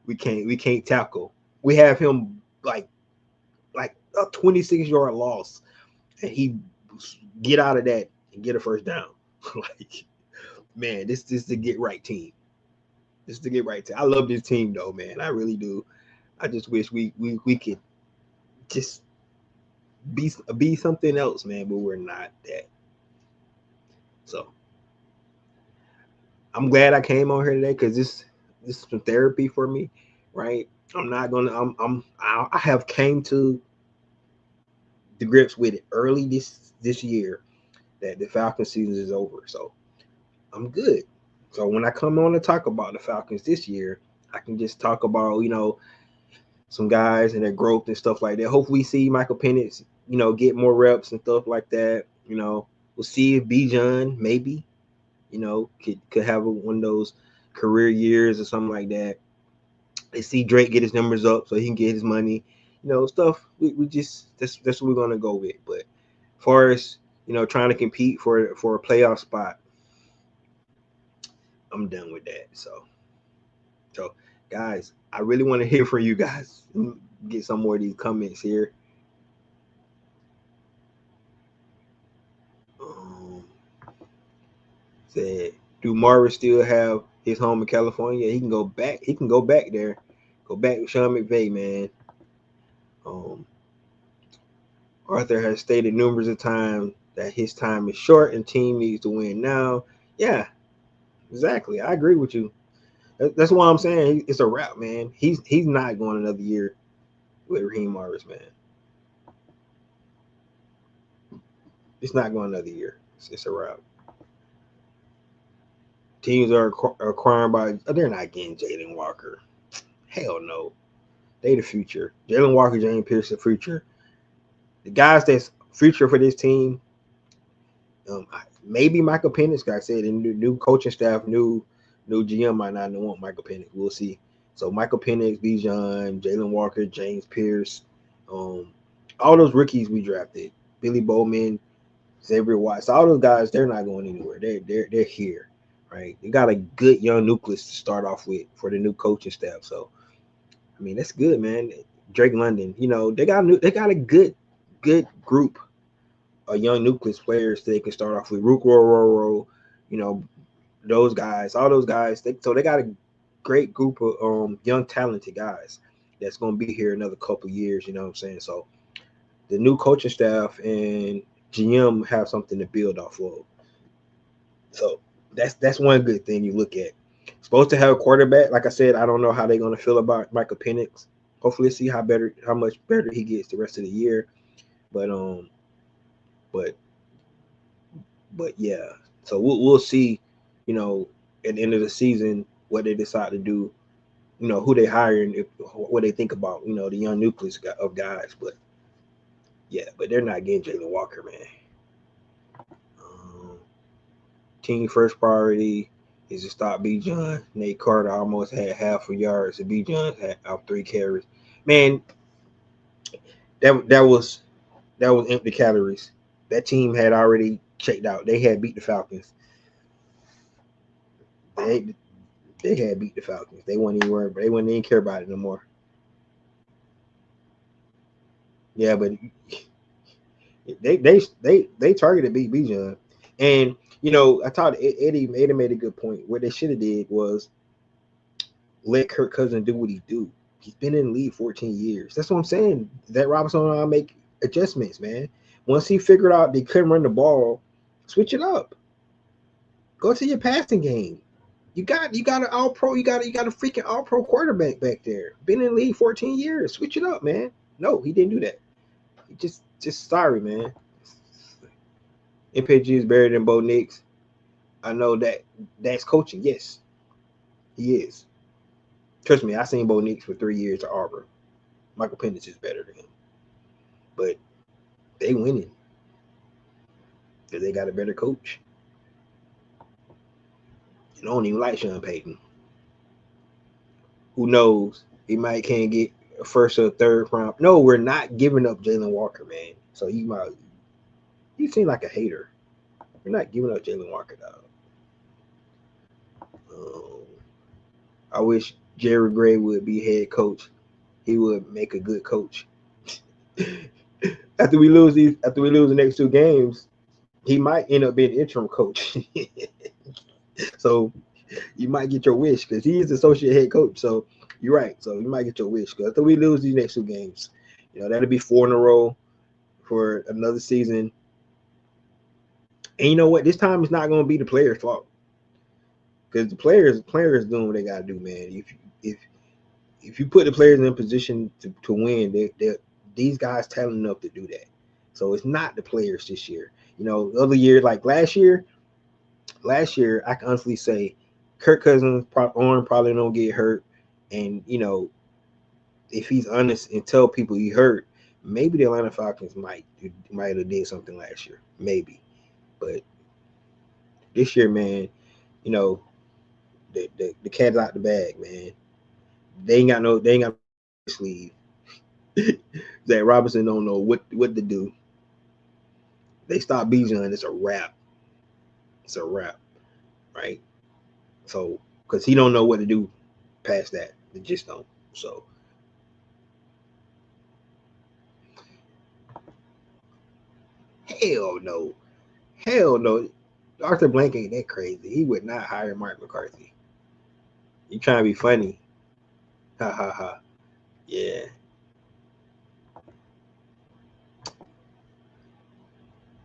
We can't tackle. We have him like a 26-yard loss, and he get out of that and get a first down. Like, man, this is the get right team. This is the get right team. I love this team though, man. I really do. I just wish we could just be something else, man, but we're not that. So I'm glad I came on here today because this is some therapy for me, right? I have came to the grips with it early this year that the Falcons season is over. So I'm good. So when I come on to talk about the Falcons this year, I can just talk about, some guys and their growth and stuff like that. Hopefully we see Michael Penix, get more reps and stuff like that. We'll see if Bijan maybe, could have one of those career years or something like that. They see Drake get his numbers up so he can get his money, stuff. We just that's what we're gonna go with. But as far as trying to compete for a playoff spot, I'm done with that. So guys, I really want to hear from you guys. Get some more of these comments here. Said, do Marvin still have his home in California? He can go back. He can go back there. Go back with Sean McVay, man. Arthur has stated numerous of times that his time is short and team needs to win now. Yeah, exactly. I agree with you. That's why I'm saying it's a wrap, man. He's not going another year with Raheem Morris, man. It's not going another year. It's a wrap. Teams are acquiring they're not getting Jalen Walker. Hell no. They the future. Jalen Walker, James Pierce, the future. The guys that's future for this team, maybe Michael Penix, like I said, and new coaching staff, new GM might not want Michael Penix. We'll see. So Michael Penix, Bijan, Jalen Walker, James Pierce, all those rookies we drafted, Billy Bowman, Xavier Watts, all those guys, they're not going anywhere. They're here, right? They got a good young nucleus to start off with for the new coaching staff. So I mean, that's good, man. Drake London, they got a good group of young nucleus players that they can start off with. Rook Roro, you know, those guys, all those guys. So they got a great group of young talented guys that's gonna be here another couple years. You know what I'm saying? So the new coaching staff and GM have something to build off of. So that's one good thing you look at. Supposed to have a quarterback. Like I said, I don't know how they're gonna feel about Michael Penix. Hopefully, see how much better he gets the rest of the year. But but yeah. So we'll see. At the end of the season, what they decide to do. Who they hire and what they think about. The young nucleus of guys. But yeah, but they're not getting Jalen Walker, man. Um, Team first priority is to stop Bijan. Nate Carter almost had half a yard, and Bijan had out 3 carries. Man, that was empty calories. That team had already checked out. They had beat the Falcons. They they had beat the Falcons. They wouldn't even worry, but they wouldn't even care about it no more. Yeah, but they targeted Bijan, and I thought Eddie made a good point. What they should have did was let Kirk Cousins do what he do. He's been in the league 14 years. That's what I'm saying. That Robinson will make adjustments, man. Once he figured out they couldn't run the ball, switch it up. Go to your passing game. You got an all pro. You got a freaking all pro quarterback back there. Been in the league 14 years. Switch it up, man. No, he didn't do that. He just sorry, man. MPG is better than Bo Nix. I know that's coaching. Yes, he is. Trust me, I seen Bo Nix for 3 years at Auburn. Michael Penix is better than him, but they winning because they got a better coach. You don't even like Sean Payton. Who knows? He might can't get a first or third round. No, we're not giving up Jalen Walker, man. So you seem like a hater. We're not giving up Jalen Walker, dog. Um, I wish Jerry Gray would be head coach. He would make a good coach. After we lose the next 2 games, he might end up being interim coach. So you might get your wish because he is associate head coach. So you're right. So you might get your wish because after we lose these next 2 games, that'll be 4 in a row for another season. And you know what? This time it's not going to be the players' fault because the players doing what they got to do, man. If you put the players in a position to win, these guys talented enough to do that. So it's not the players this year. Other year like last year, I can honestly say Kirk Cousins' arm probably don't get hurt, and if he's honest and tell people he hurt, maybe the Atlanta Falcons might have did something last year, maybe, but this year, man, the cat's out the bag, man. They ain't got no sleeve. Zach Robinson don't know what to do. They stop Bijan, it's a wrap. It's a wrap, right? So, because he don't know what to do past that, they just don't. So, hell no, hell no. Arthur Blank ain't that crazy. He would not hire Mark McCarthy. You trying to be funny? Ha ha ha. Yeah.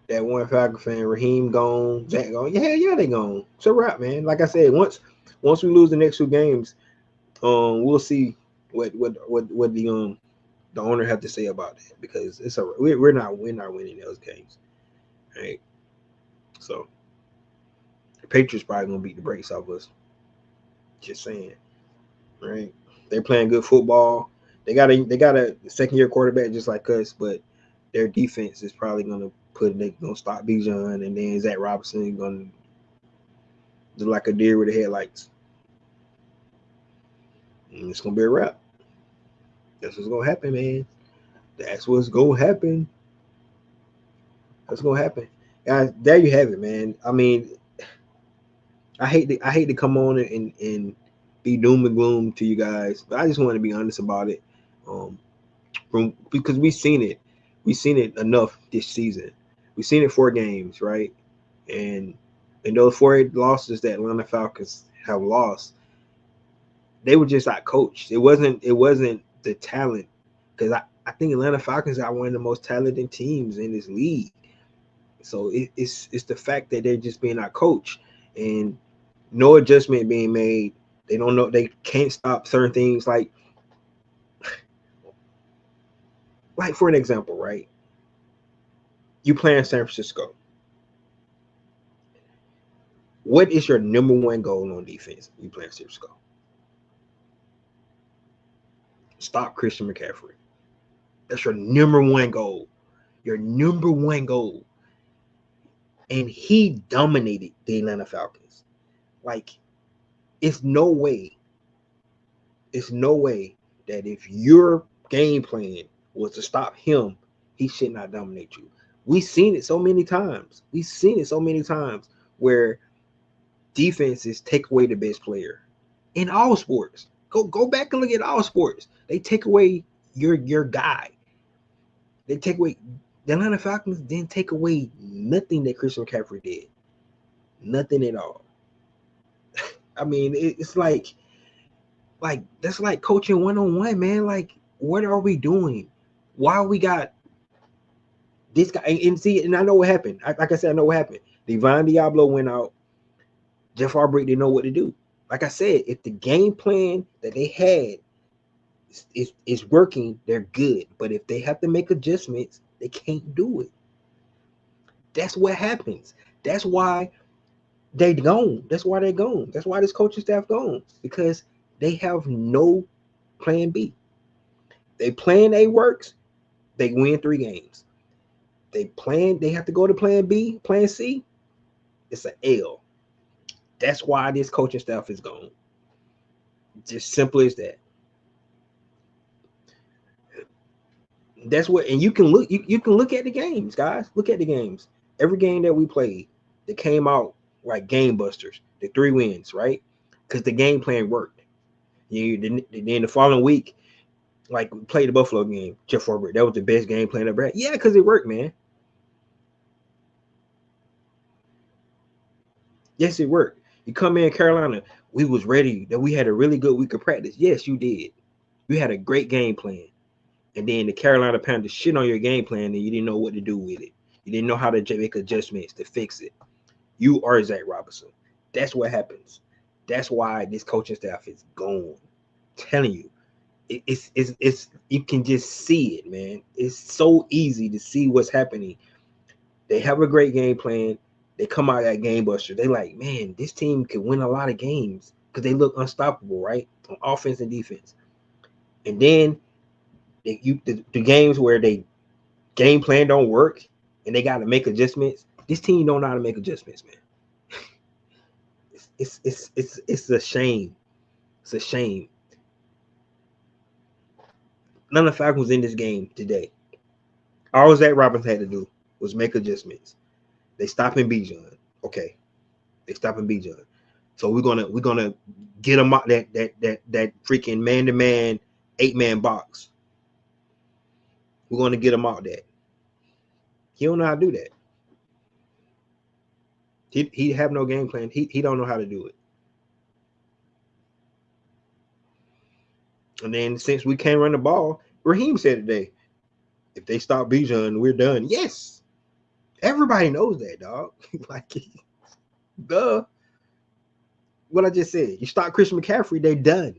That one Falcon fan, Raheem gone, Zach gone. Yeah, they gone. It's a wrap, man. Like I said, once we lose the next 2 games, we'll see what the owner have to say about that because we're not winning those games, right? So the Patriots probably gonna beat the brakes off us. Just saying, right? They're playing good football. They got a second-year quarterback just like us, but their defense is probably gonna stop Bijan, and then Zach Robinson gonna do like a deer with the headlights. And it's gonna be a wrap. That's what's gonna happen, man. That's what's gonna happen. That's gonna happen. Guys, there you have it, man. I mean, I hate to come on and be doom and gloom to you guys, but I just want to be honest about it. Because we've seen it enough this season. We've seen it 4 games, right? And those 4 losses that Atlanta Falcons have lost, they were just out coached. It wasn't the talent, because I think Atlanta Falcons are one of the most talented teams in this league. So it's the fact that they're just being out coached and no adjustment being made. They don't know, they can't stop certain things, like for an example, right? You play in San Francisco. What is your number one goal on defense? You play in San Francisco. Stop Christian McCaffrey. That's your number one goal. Your number one goal. And he dominated the Atlanta Falcons. Like, it's no way that if your game plan was to stop him, he should not dominate you. We've seen it so many times. Where defenses take away the best player in all sports. Go back and look at all sports. They take away your guy. They take away. The Atlanta Falcons didn't take away nothing that Christian McCaffrey did. Nothing at all. I mean, it's like that's like coaching one-on-one, man. Like, what are we doing? Why we got this guy? And see, and I know what happened. Like I said, I know what happened. Divine Diablo went out. Jeff Harbrick didn't know what to do. Like I said, if the game plan that they had is working, they're good. But if they have to make adjustments, they can't do it. That's what happens. That's why they gone. That's why they're gone. That's why this coaching staff gone, because they have no plan B. They plan A works, they win 3 games. They have to go to plan B, plan C, it's an L. That's why this coaching staff is gone. Just simple as that. That's what, and you can look at the games, guys. Look at the games. Every game that we played, that came out like game busters, the 3 wins, right? Because the game plan worked. Then the following week, like, we played the Buffalo game, Jeff Herbert, that was the best game plan ever had. Yeah, because it worked, man. Yes, it worked. You come in Carolina, we was ready, that we had a really good week of practice. Yes, you did. You had a great game plan. And then the Carolina Panthers shit on your game plan and you didn't know what to do with it. You didn't know how to make adjustments to fix it. You are Zach Robinson. That's what happens. That's why this coaching staff is gone. I'm telling you. It's you can just see it, man. It's so easy to see what's happening. They have a great game plan. They come out that game buster. They like, man, this team could win a lot of games because they look unstoppable, right? On offense and defense. And then the games where they game plan don't work and they got to make adjustments. This team don't know how to make adjustments, man. It's a shame. It's a shame. None of the Falcons in this game today. All Zach Robinson had to do was make adjustments. They stopping Bijan. Okay. They stopping Bijan. So we're gonna get them out that freaking man-to-man 8-man box. We're gonna get him out that. He don't know how to do that. He have no game plan. He don't know how to do it. And then since we can't run the ball, Raheem said today, if they stop Bijan, we're done. Yes. Everybody knows that, dog. Like, duh. What I just said. You stop Christian McCaffrey, they're done.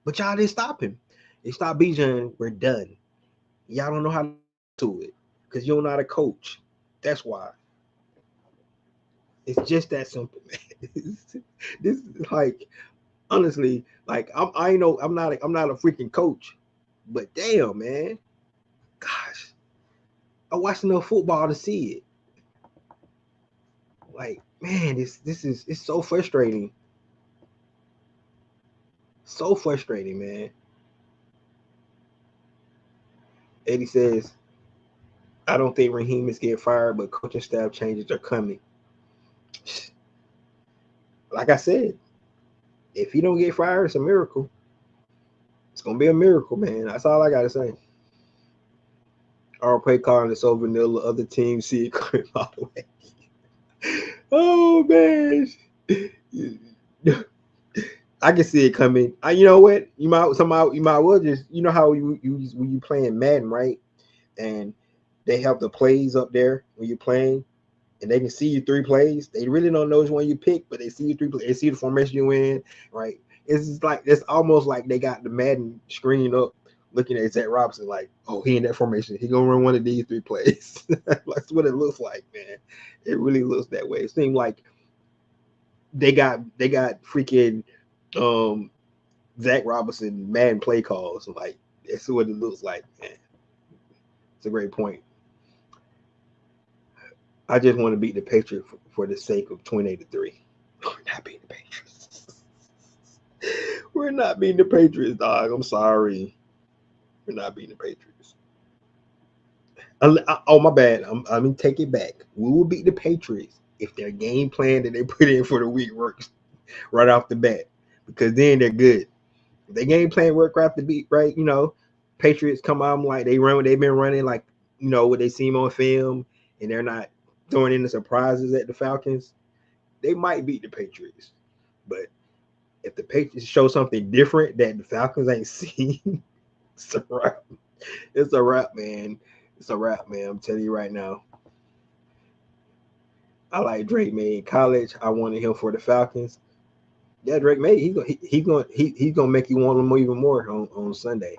But y'all didn't stop him. They stop Bijan, we're done. Y'all don't know how to do it because you don't know how to coach. That's why. It's just that simple, man. This is like, honestly, like, I'm not a freaking coach, but damn, man, gosh, I watched enough football to see it. Like, man, it's so frustrating. So frustrating, man. Eddie says, I don't think Raheem is getting fired, but coaching staff changes are coming. Like I said, If he don't get fired, it's a miracle. It's gonna be a miracle, man. That's all I gotta say. Our play calling is so vanilla. Other teams see it coming all the way. Oh man, I can see it coming. You know what? You might well just how you when you playing Madden, right? And they have the plays up there when you're playing, and they can see you three plays. They really don't know which one you pick, but they see you three plays. They see the formation you in, right? It's just like it's almost like they got the Madden screen up, looking at Zach Robinson, like, oh, he in that formation. He gonna run one of these three plays. That's what it looks like, man. It really looks that way. It seemed like they got freaking Zach Robinson Madden play calls. Like that's what it looks like, man. It's a great point. I just want to beat the Patriots for the sake of 28-3. We're not beating the Patriots. We're not beating the Patriots, dog. I'm sorry. We're not beating the Patriots. Oh, my bad. I'm gonna take it back. We will beat the Patriots if their game plan that they put in for the week works right off the bat, because then they're good. If their game plan work right off the beat, right? Patriots come out like they run what they've been running, like what they see on film, and they're not throwing in the surprises at the Falcons. They might beat the Patriots, but if the Patriots show something different that the Falcons ain't seen, it's a wrap. It's a wrap, man. It's a wrap, man. I'm telling you right now. I like Drake May in college. I wanted him for the Falcons. Yeah, Drake May. He's gonna make you want him even more on Sunday.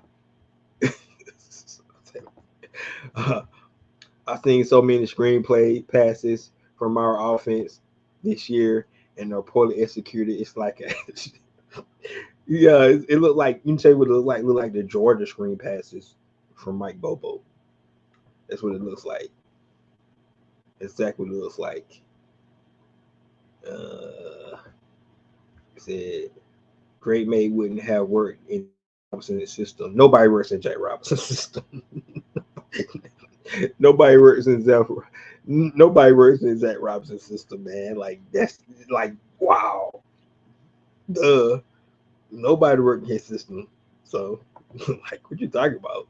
uh, I've seen so many screenplay passes from our offense this year, and they're poorly executed. It's like yeah, it looked like you can say what it look like the Georgia screen passes from Mike Bobo. That's what it looks like. Exactly what it looks like. Said Great May wouldn't have worked in Robinson's system. Nobody works in Jack Robinson's system. Nobody works in Zach. Nobody works in Zach Robinson's system, man. Like that's like wow. Nobody worked in his system. So like what you talking about?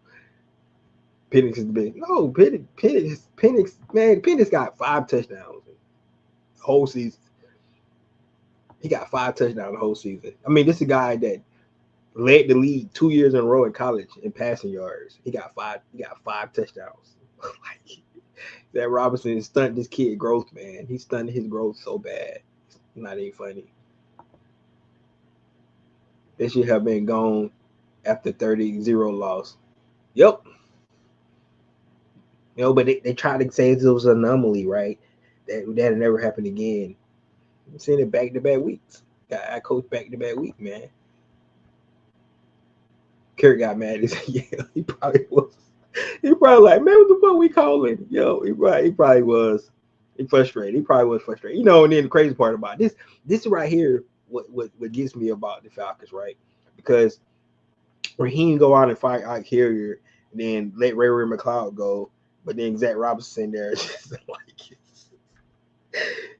Penix is big. No, Penix, man, Penix got 5 touchdowns the whole season. He got 5 touchdowns the whole season. I mean, this is a guy that led the league 2 years in a row in college in passing yards. He got 5 touchdowns. Like that Robinson stunted this kid growth, man. He stunted his growth so bad. It's not even funny. They should have been gone after 30-0 loss. Yep. But they tried to say it was an anomaly, right? That'll never happen again. I'm seeing it back to back weeks. I coach back to back week, man. Kirk got mad. He said, yeah, he probably was. He probably like, man, what the fuck we calling? Yo, he probably was. He frustrated. He probably was frustrated. And then the crazy part about this right here, what gets me about the Falcons, right? Because Raheem go out and fight Ike Hilliard, and then let Ray McLeod go, but then Zach Robinson there, just like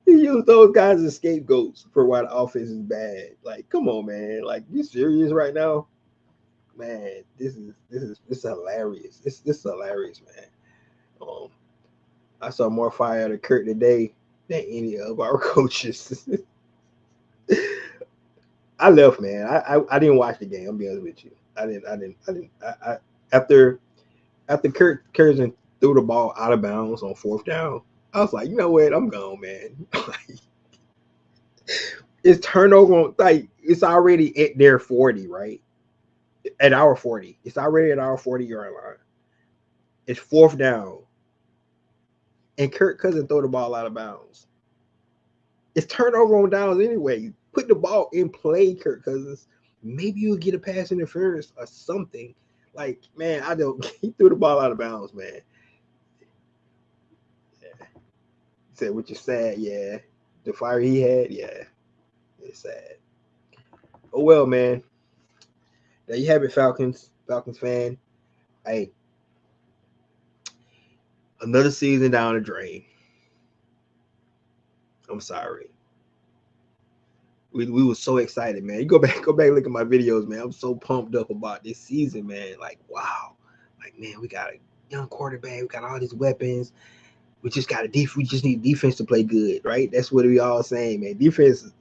he used those guys as scapegoats for why the offense is bad. Like, come on, man. Like, you serious right now? Man, this is hilarious. This is hilarious, man. I saw more fire out of Kurt today than any of our coaches. I left, man. I didn't watch the game. I'll be honest with you. I didn't. After Kurt Curzon threw the ball out of bounds on 4th down, I was like, you know what? I'm gone, man. It's turnover on, like it's already at their 40, right? At our 40. It's already at our 40-yard line. It's 4th down. And Kirk Cousins throw the ball out of bounds. It's turnover on downs anyway. Put the ball in play, Kirk Cousins. Maybe you'll get a pass interference or something. Like, man, I don't. He threw the ball out of bounds, man. Yeah. He said, which is sad, yeah. The fire he had, yeah. It's sad. Oh, well, man. There you have it, Falcons fan. Hey, another season down the drain. I'm sorry. We were so excited, man. You go back, look at my videos, man. I'm so pumped up about this season, man. Like, wow, like man, we got a young quarterback. We got all these weapons. We just got we just need defense to play good, right? That's what we all saying, man. Defense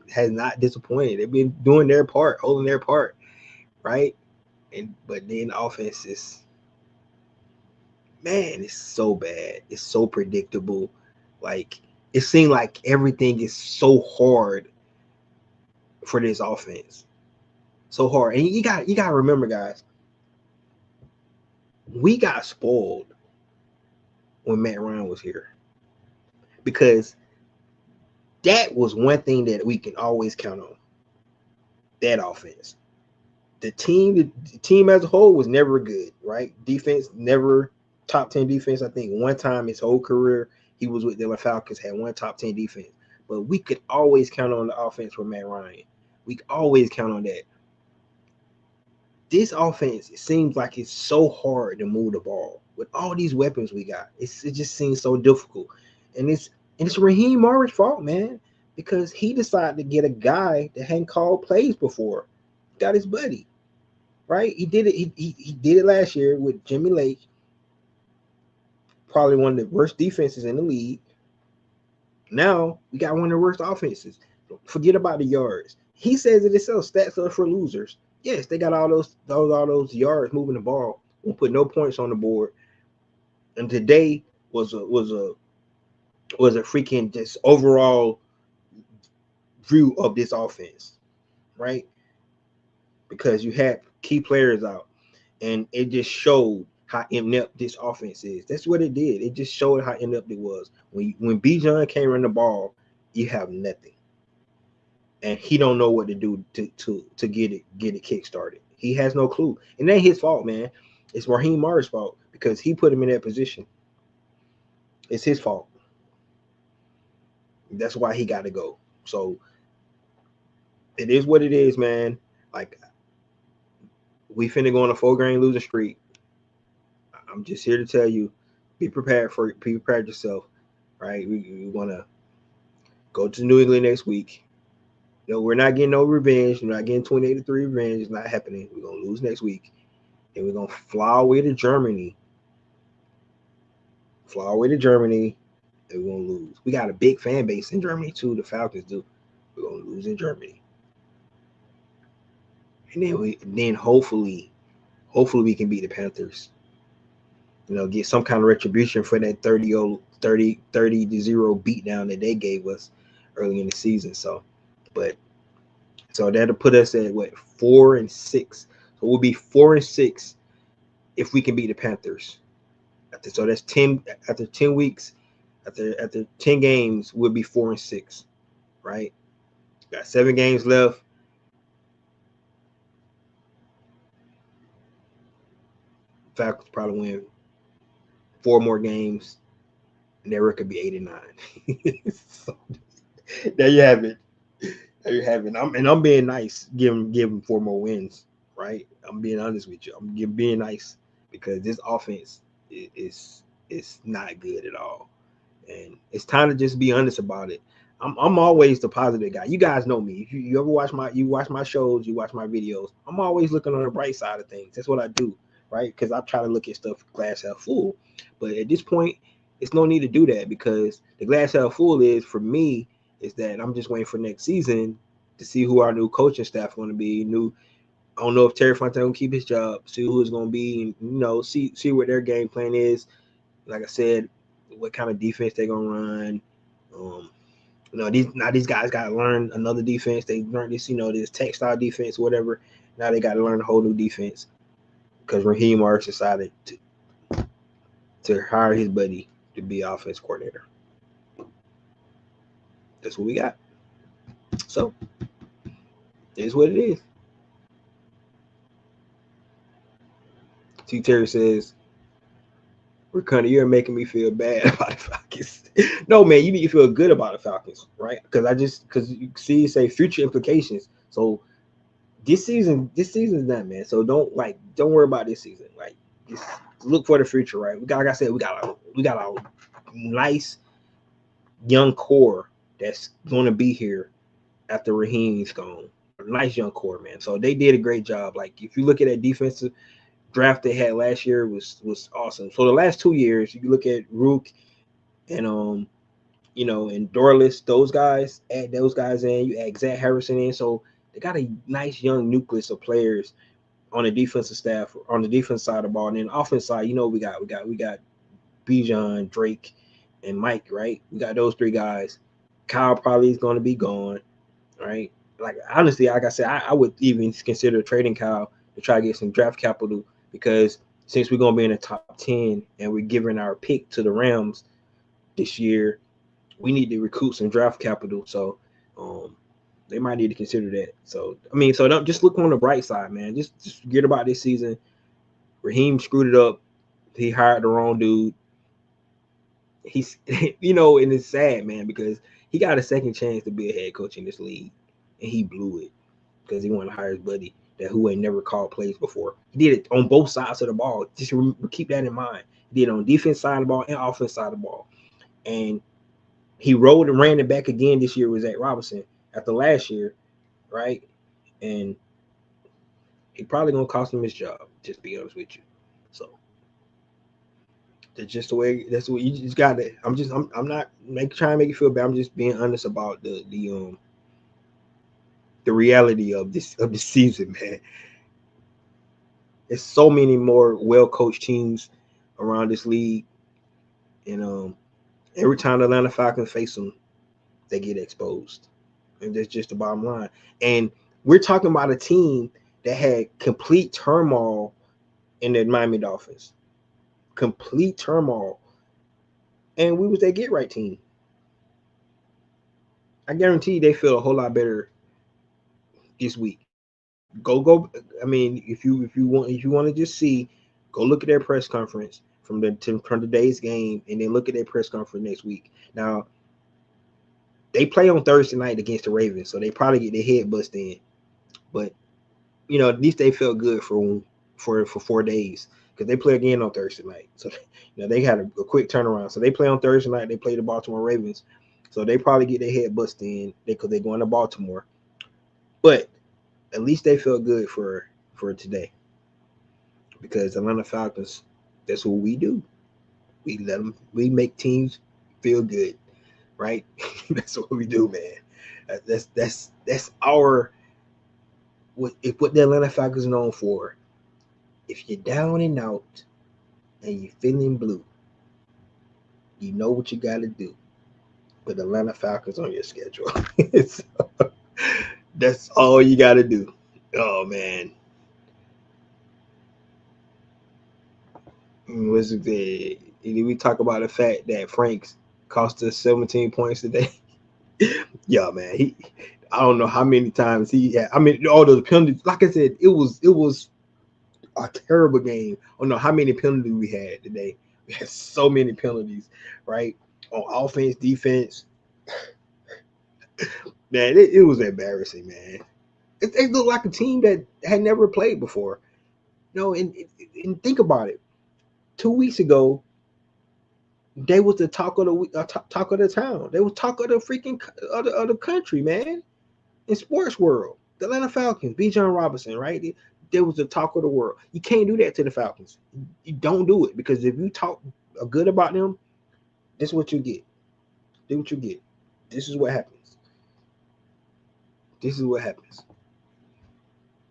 has not disappointed. They've been doing their part, holding their part, right? But then offense is, man, it's so bad. It's so predictable. Like it seems like everything is so hard for this offense. So hard. And you gotta remember, guys, we got spoiled when Matt Ryan was here. Because that was one thing that we can always count on. That offense. The team as a whole was never good, right? Defense, never top 10 defense. I think one time his whole career he was with the Falcons had one top 10 defense. But we could always count on the offense for Matt Ryan. We could always count on that. This offense, it seems like it's so hard to move the ball with all these weapons we got. It just seems so difficult, and it's Raheem Morris' fault, man, because he decided to get a guy that hadn't called plays before. Got his buddy, right? He did it. He did it last year with Jimmy Lake, probably one of the worst defenses in the league. Now we got one of the worst offenses. Forget about the yards. He says it himself. Stats are for losers. Yes, they got all those yards moving the ball. Won't put no points on the board. And today was a freaking just overall view of this offense, right? Because you had key players out, and it just showed how inept this offense is. That's what it did. It just showed how inept it was. When Bijan came in the ball, you have nothing. And he don't know what to do to get it kick started. He has no clue. And it ain't his fault, man. It's Raheem Morris' fault because he put him in that position. It's his fault. That's why he got to go. So it is what it is, man. Like we finna go on a 4-game losing streak. I'm just here to tell you, be prepared yourself, right? We want to go to New England next week. No, we're not getting no revenge. We're not getting 28-3 revenge. It's not happening. We're gonna lose next week, and we're gonna fly away to Germany. And we're gonna lose. We got a big fan base in Germany too. The Falcons do. We're gonna lose in Germany, and then hopefully we can beat the Panthers. Get some kind of retribution for that 30-0 beatdown that they gave us early in the season. So that'll put us at 4-6. So we'll be 4-6 if we can beat the Panthers. So that's 10 after 10 weeks. After 10 games, we'll be 4-6, right? Got 7 games left. Falcons probably win 4 more games, and their record be 8-9. So, there you have it. I'm being nice. Give them 4 more wins, right? I'm being honest with you. I'm being nice because this offense is not good at all, and it's time to just be honest about it. I'm always the positive guy. You guys know me. If you ever watch my shows, you watch my videos. I'm always looking on the bright side of things. That's what I do, right? Because I try to look at stuff glass half full. But at this point, it's no need to do that because the glass half full is for me is that I'm just waiting for next season to see who our new coaching staff going to be. I don't know if Terry Fontaine will keep his job. See who it's going to be, and see what their game plan is. Like I said, what kind of defense they're going to run. These guys got to learn another defense. They learned this, this textile defense, whatever. Now they got to learn a whole new defense because Raheem Morris decided to hire his buddy to be offense coordinator. That's what we got. So it is what it is. T. Terry says, Ricardo, you're making me feel bad about the Falcons. No, man, you need to feel good about the Falcons, right? Because you see, say future implications. So this season is done, man. So don't worry about this season. Like, just look for the future, right? Like I said, we got a nice young core that's going to be here after Raheem's gone. Nice young core, man. So they did a great job. Like if you look at that defensive draft they had last year was awesome. So the last 2 years, you look at Rook and and Dorless, those guys, add those guys in, you add Zach Harrison in. So they got a nice young nucleus of players on the defensive staff, on the defense side of the ball. And then the offense side, we got Bijan, Drake, and Mike, right? We got those three guys. Kyle probably is going to be gone, right? Like honestly, like I said, I would even consider trading Kyle to try to get some draft capital because since we're going to be in the top 10 and we're giving our pick to the Rams this year, we need to recoup some draft capital. So they might need to consider that. So so don't just look on the bright side, man. Just forget about this season. Raheem screwed it up. He hired the wrong dude. He's and it's sad, man, because he got a second chance to be a head coach in this league, and he blew it because he wanted to hire his buddy who ain't never called plays before. He did it on both sides of the ball. Just keep that in mind. He did it on defense side of the ball and offense side of the ball, and he rolled and ran it back again this year with Zach Robinson after last year, right? And he probably gonna cost him his job. Just to be honest with you. So that's just the way. That's what you just got to. I'm not trying to make you feel bad. I'm just being honest about the reality of this season, man. There's so many more well coached teams around this league, and every time the Atlanta Falcons face them, they get exposed, and that's just the bottom line. And we're talking about a team that had complete turmoil in the Miami Dolphins, complete turmoil, and we was their get right team. I guarantee they feel a whole lot better this week. Go. I mean, if you want to just see, go look at their press conference from today's game, and then look at their press conference next week. Now, they play on Thursday night against the Ravens, so they probably get their head bust in. But at least they felt good for 4 days because they play again on Thursday night. So they had a quick turnaround. So they play on Thursday night. They play the Baltimore Ravens, so they probably get their head bust in because they're going to Baltimore. But at least they felt good for today because Atlanta Falcons, that's what we do. We make teams feel good, right? That's what we do, man. That's our what the Atlanta Falcons are known for. If you're down and out and you're feeling blue, you know what you got to do. Put the Atlanta Falcons on your schedule. So, that's all you got to do. Oh, man. We talk about the fact that Franks cost us 17 points today. Yeah, man. I don't know how many times he had. All those penalties. Like I said, it was a terrible game. I don't know how many penalties we had today. We had so many penalties, right? On offense, defense. Man, it was embarrassing, man. It looked like a team that had never played before. And think about it. 2 weeks ago, they was the talk of the town. They was talk of the freaking of the country, man. In sports world, the Atlanta Falcons, Bijan Robinson, right? There was the talk of the world. You can't do that to the Falcons. You don't do it because if you talk good about them, this is what you get. Do what you get. This is what happens. This is what happens.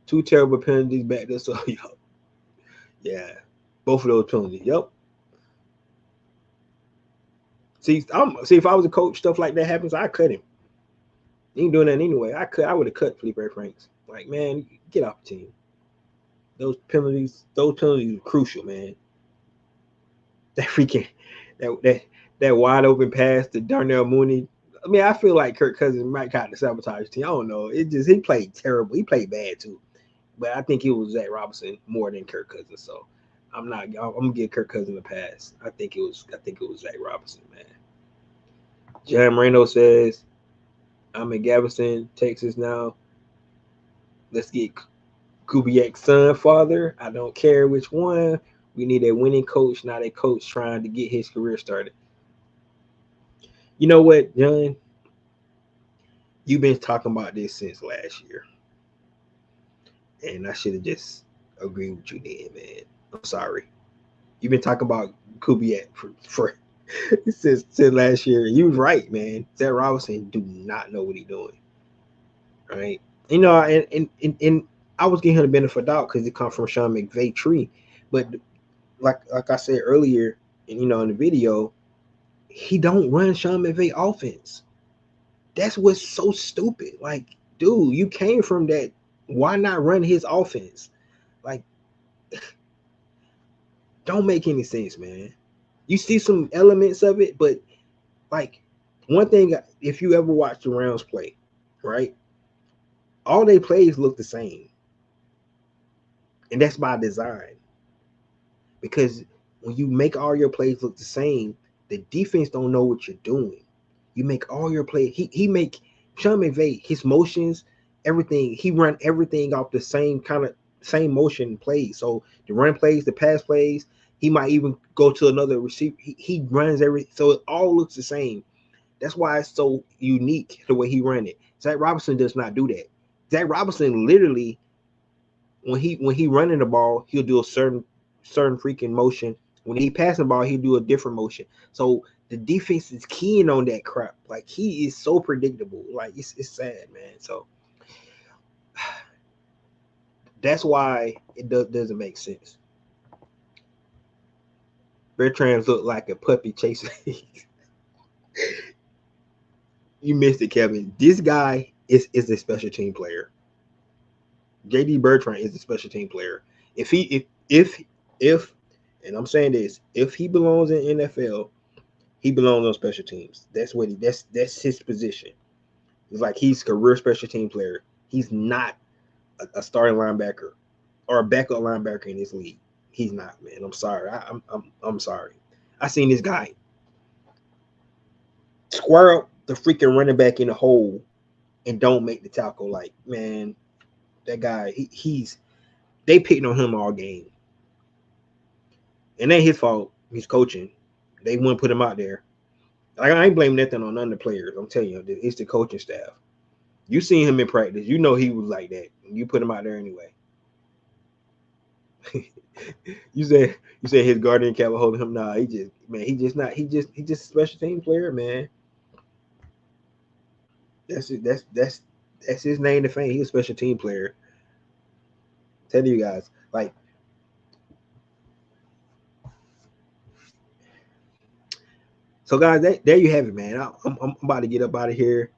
2 terrible penalties back there. So, yeah, both of those penalties. Yep. See, if I was a coach, stuff like that happens, I cut him. He ain't doing that anyway. I would have cut Felipe Franks. Like, man, get off the team. Those penalties are crucial, man. That freaking that wide open pass to Darnell Mooney. I mean, I feel like Kirk Cousins might kind of sabotage the team. I don't know. He played terrible. He played bad too. But I think it was Zach Robinson more than Kirk Cousins. So I'm gonna give Kirk Cousins a pass. I think it was Zach Robinson, man. John Moreno says, I'm in Galveston, Texas now. Let's get Kubiak's son, father. I don't care which one. We need a winning coach, not a coach trying to get his career started. You know what, John? You've been talking about this since last year, and I should have just agreed with you then, man. I'm sorry. You've been talking about Kubiak for since last year. You was right, man. Zach Robinson do not know what he's doing, right? And I was getting him the benefit of the doubt because it comes from Sean McVay tree, but like I said earlier, in the video, he don't run Sean McVay offense. That's what's so stupid. Like, dude, you came from that. Why not run his offense? Like, don't make any sense, man. You see some elements of it, but like one thing, if you ever watch the Rams play, right? All they plays look the same. And that's by design. Because when you make all your plays look the same, the defense don't know what you're doing. You make all your plays. He make Sean McVay, his motions, everything. He run everything off the same motion plays. So the run plays, the pass plays, he might even go to another receiver. He runs everything, so it all looks the same. That's why it's so unique the way he ran it. Zach Robinson does not do that. Zach Robinson literally, when he running the ball, he'll do a certain freaking motion. When he passing the ball, he'll do a different motion. So the defense is keying on that crap. Like, he is so predictable. Like, it's sad, man. So that's why it doesn't make sense. Bertrand's look like a puppy chasing. You missed it, Kevin. This guy is a special team player. JD Bertrand is a special team player. If and I'm saying this, if he belongs in NFL, he belongs on special teams. That's what that's his position. It's like he's a career special team player. He's not a starting linebacker or a backup linebacker in this league. He's not, man. I'm sorry. I'm sorry. I seen this guy square up the freaking running back in the hole and don't make the tackle. Like, man, that guy, they picked on him all game. And ain't his fault. He's coaching. They wouldn't put him out there. Like, I ain't blaming nothing on none of the players. I'm telling you, it's the coaching staff. You seen him in practice. You know he was like that. You put him out there anyway. you said his guardian cap was holding him. Nah, he just a special team player, man. That's it. That's his name to fame. He's a special team player. Tell you guys, like, so guys, there you have it, man. I'm about to get up out of here.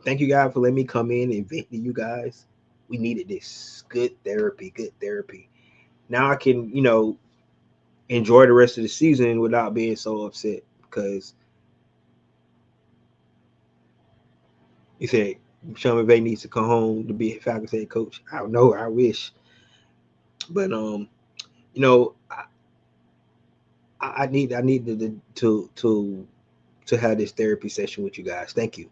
Thank you guys for letting me come in and vent to you guys. We needed this. Good therapy. Now I can, enjoy the rest of the season without being so upset, because you said Sean McVay needs to come home to be a Falcons head coach. I don't know. I wish, but I need to have this therapy session with you guys. Thank you,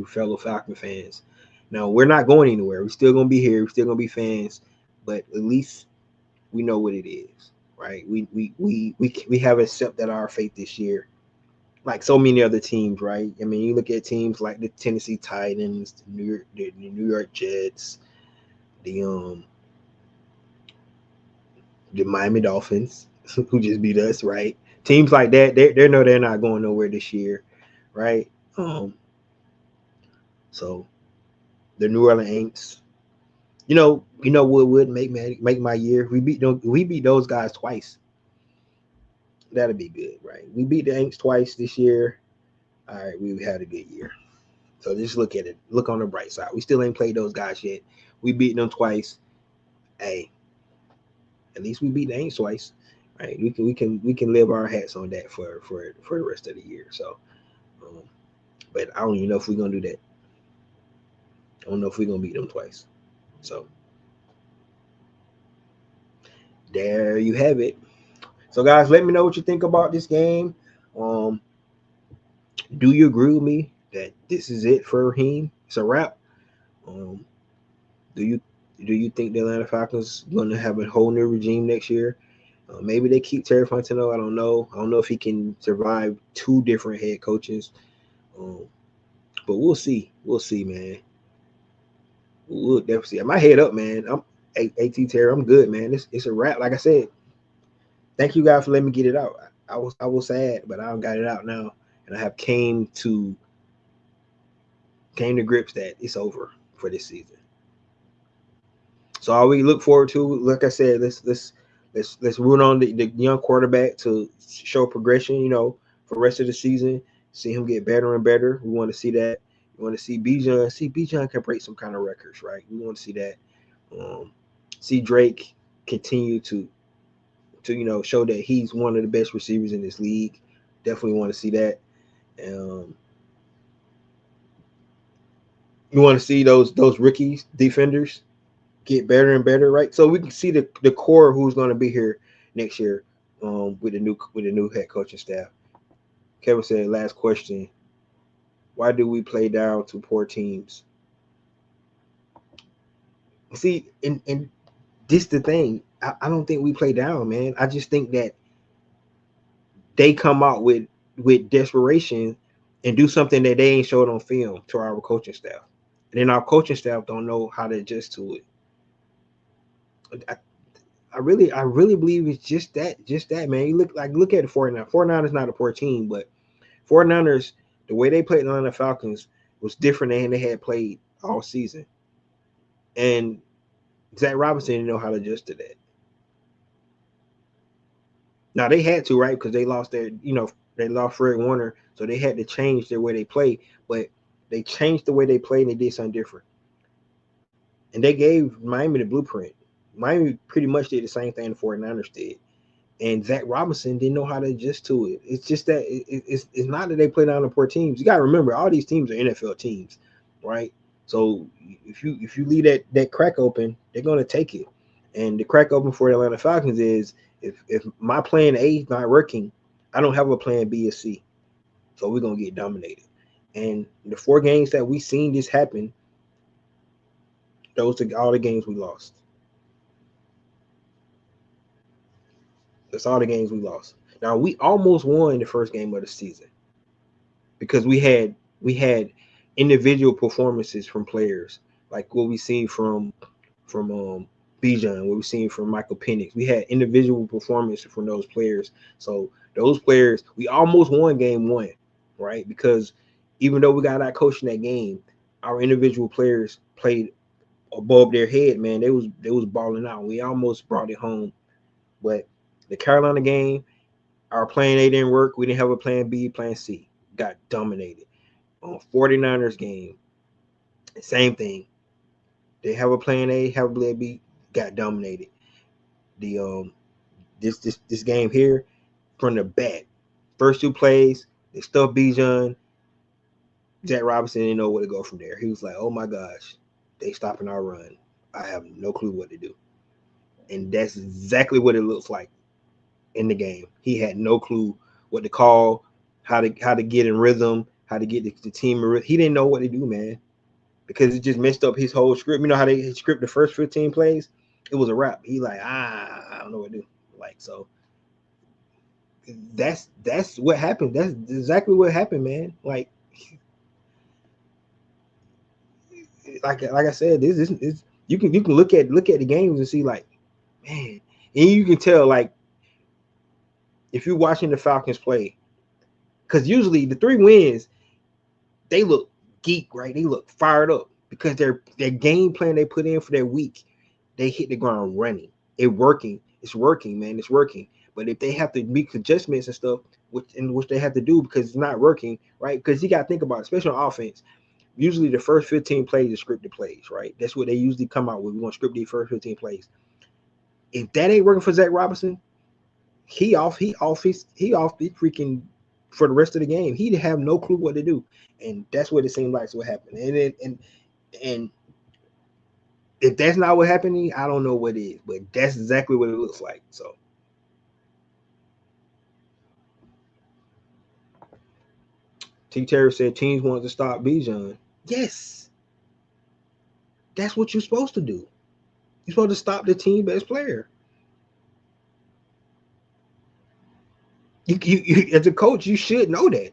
fellow Falcon fans. Now, we're not going anywhere. We're still gonna be here. We're still gonna be fans, but at least we know what it is, right? We have accepted our fate this year, like so many other teams, right? I mean, you look at teams like the Tennessee Titans, the New York Jets, the Miami Dolphins, who just beat us, right? Teams like that, they know they're not going nowhere this year, right? So the New Orleans Aints, you know what would make my year? We beat those guys twice. That'd be good, right? We beat the Aints twice this year. All right, we had a good year. So just look at it. Look on the bright side. We still ain't played those guys yet. We beat them twice. Hey, at least we beat the Aints twice, right? We can live our hats on that for the rest of the year. So, but I don't even know if we're gonna do that. I don't know if we're gonna beat them twice. So there you have it. So guys, let me know what you think about this game. Do you agree with me that this is it for Raheem? It's a wrap. Do you think the Atlanta Falcons going to have a whole new regime next year? Maybe they keep Terry Fontenot. I don't know. I don't know if he can survive two different head coaches. But we'll see. We'll see, man. We'll definitely see. My head up, man. I'm AT Terry. I'm good, man. It's a wrap. Like I said, thank you guys for letting me get it out. I was sad, but I got it out now, and I have came to grips that it's over for this season. So all we look forward to, like I said, let's root on the young quarterback to show progression. For the rest of the season, see him get better and better. We want to see that. We want to see Bijan. See Bijan can break some kind of records, right? We want to see that. Um, see Drake continue to show that he's one of the best receivers in this league. Definitely want to see that. Um, you want to see those rookies defenders get better and better, right? So we can see the core who's going to be here next year with the new head coaching staff. Kevin said, last question: why do we play down to poor teams? See, and this the thing. I don't think we play down, man. I just think that they come out with desperation and do something that they ain't showed on film to our coaching staff, and then our coaching staff don't know how to adjust to it. I really believe it's just that, man. You look at the 49ers. 49ers not a poor team, but 49ers, the way they played the Atlanta Falcons was different than they had played all season. And Zach Robinson didn't know how to adjust to that. Now they had to, right? Because they lost Fred Warner, so they had to change their way they play. But they changed the way they played and they did something different. And they gave Miami the blueprint. Miami pretty much did the same thing the 49ers did. And Zach Robinson didn't know how to adjust to it. It's just that it's not that they play down the poor teams. You got to remember, all these teams are NFL teams, right? So if you leave that crack open, they're gonna take it. And the crack open for the Atlanta Falcons is if my plan A is not working, I don't have a plan B or C. So we're gonna get dominated. And the 4 games that we seen this happen, those are all the games we lost. That's all the games we lost. Now we almost won the first game of the season because we had individual performances from players like what we seen from Bijan, what we seen from Michael Penix. We had individual performances from those players. So those players, we almost won game 1, right? Because even though we got out coached in that game, our individual players played above their head, man. They was balling out. We almost brought it home. But the Carolina game, our plan A didn't work. We didn't have a plan B, plan C. Got dominated. On 49ers game, same thing. They have a plan A, have a plan B, got dominated. The this game here, from the bat, first 2 plays, they stuffed Bijan. Jack Robinson didn't know where to go from there. He was like, "Oh my gosh, they stopping our run. I have no clue what to do." And that's exactly what it looks like in the game. He had no clue what to call, how to get in rhythm, how to get the team in rhythm. He didn't know what to do, man, because it just messed up his whole script. You know how they script the first 15 plays? It was a wrap. He like, I don't know what to do. Like, so that's what happened. That's exactly what happened, man. Like I said, this is you can look at the games and see, like, man, and you can tell, like, if you're watching the Falcons play, because usually the 3 wins, they look geek, right? They look fired up because their game plan they put in for their week, they hit the ground running. It's working, man. It's working. But if they have to make adjustments and stuff, which they have to do because it's not working, right? Because you got to think about it, especially on offense. Usually the first 15 plays are scripted plays, right? That's what they usually come out with. We want to script these first 15 plays. If that ain't working for Zach Robinson, he off the freaking for the rest of the game. He'd have no clue what to do. And that's what it seemed like what happened. And if that's not what happened, I don't know what is, but that's exactly what it looks like. So T. Terry said teams want to stop Bijan. Yes. That's what you're supposed to do. You're supposed to stop the team best player. You as a coach, you should know that.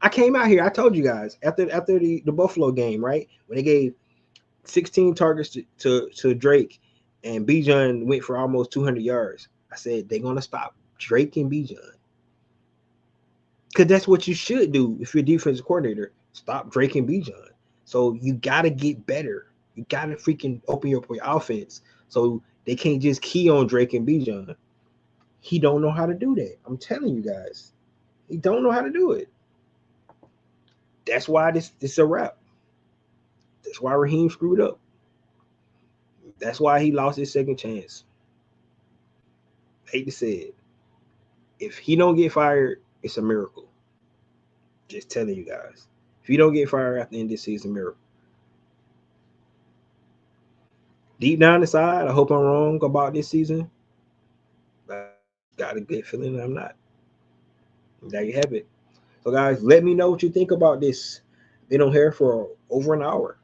I came out here. I told you guys after the Buffalo game, right? When they gave 16 targets to Drake, and Bijan went for almost 200 yards. I said they're gonna stop Drake and Bijan because that's what you should do if you're a defensive coordinator. Stop Drake and Bijan. So you gotta get better. You gotta freaking open up your offense so they can't just key on Drake and Bijan. He don't know how to do that. I'm telling you guys, he don't know how to do it. That's why this is a wrap. That's why Raheem screwed up. That's why he lost his second chance. I hate to say it. If he don't get fired, it's a miracle. Just telling you guys. If he don't get fired after the end of this season, it's a miracle. Deep down inside, I hope I'm wrong about this season. I got a good feeling I'm not. There you have it. So, guys, let me know what you think about this. Been on here for over an hour.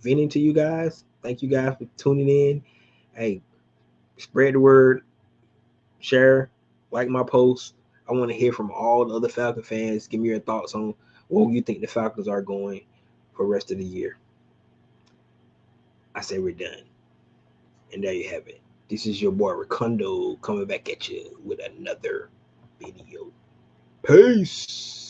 Venting to you guys. Thank you guys for tuning in. Hey, spread the word. Share. Like my post. I want to hear from all the other Falcon fans. Give me your thoughts on what you think the Falcons are going for the rest of the year. I say we're done. And there you have it. This is your boy Ricondo coming back at you with another video. Peace.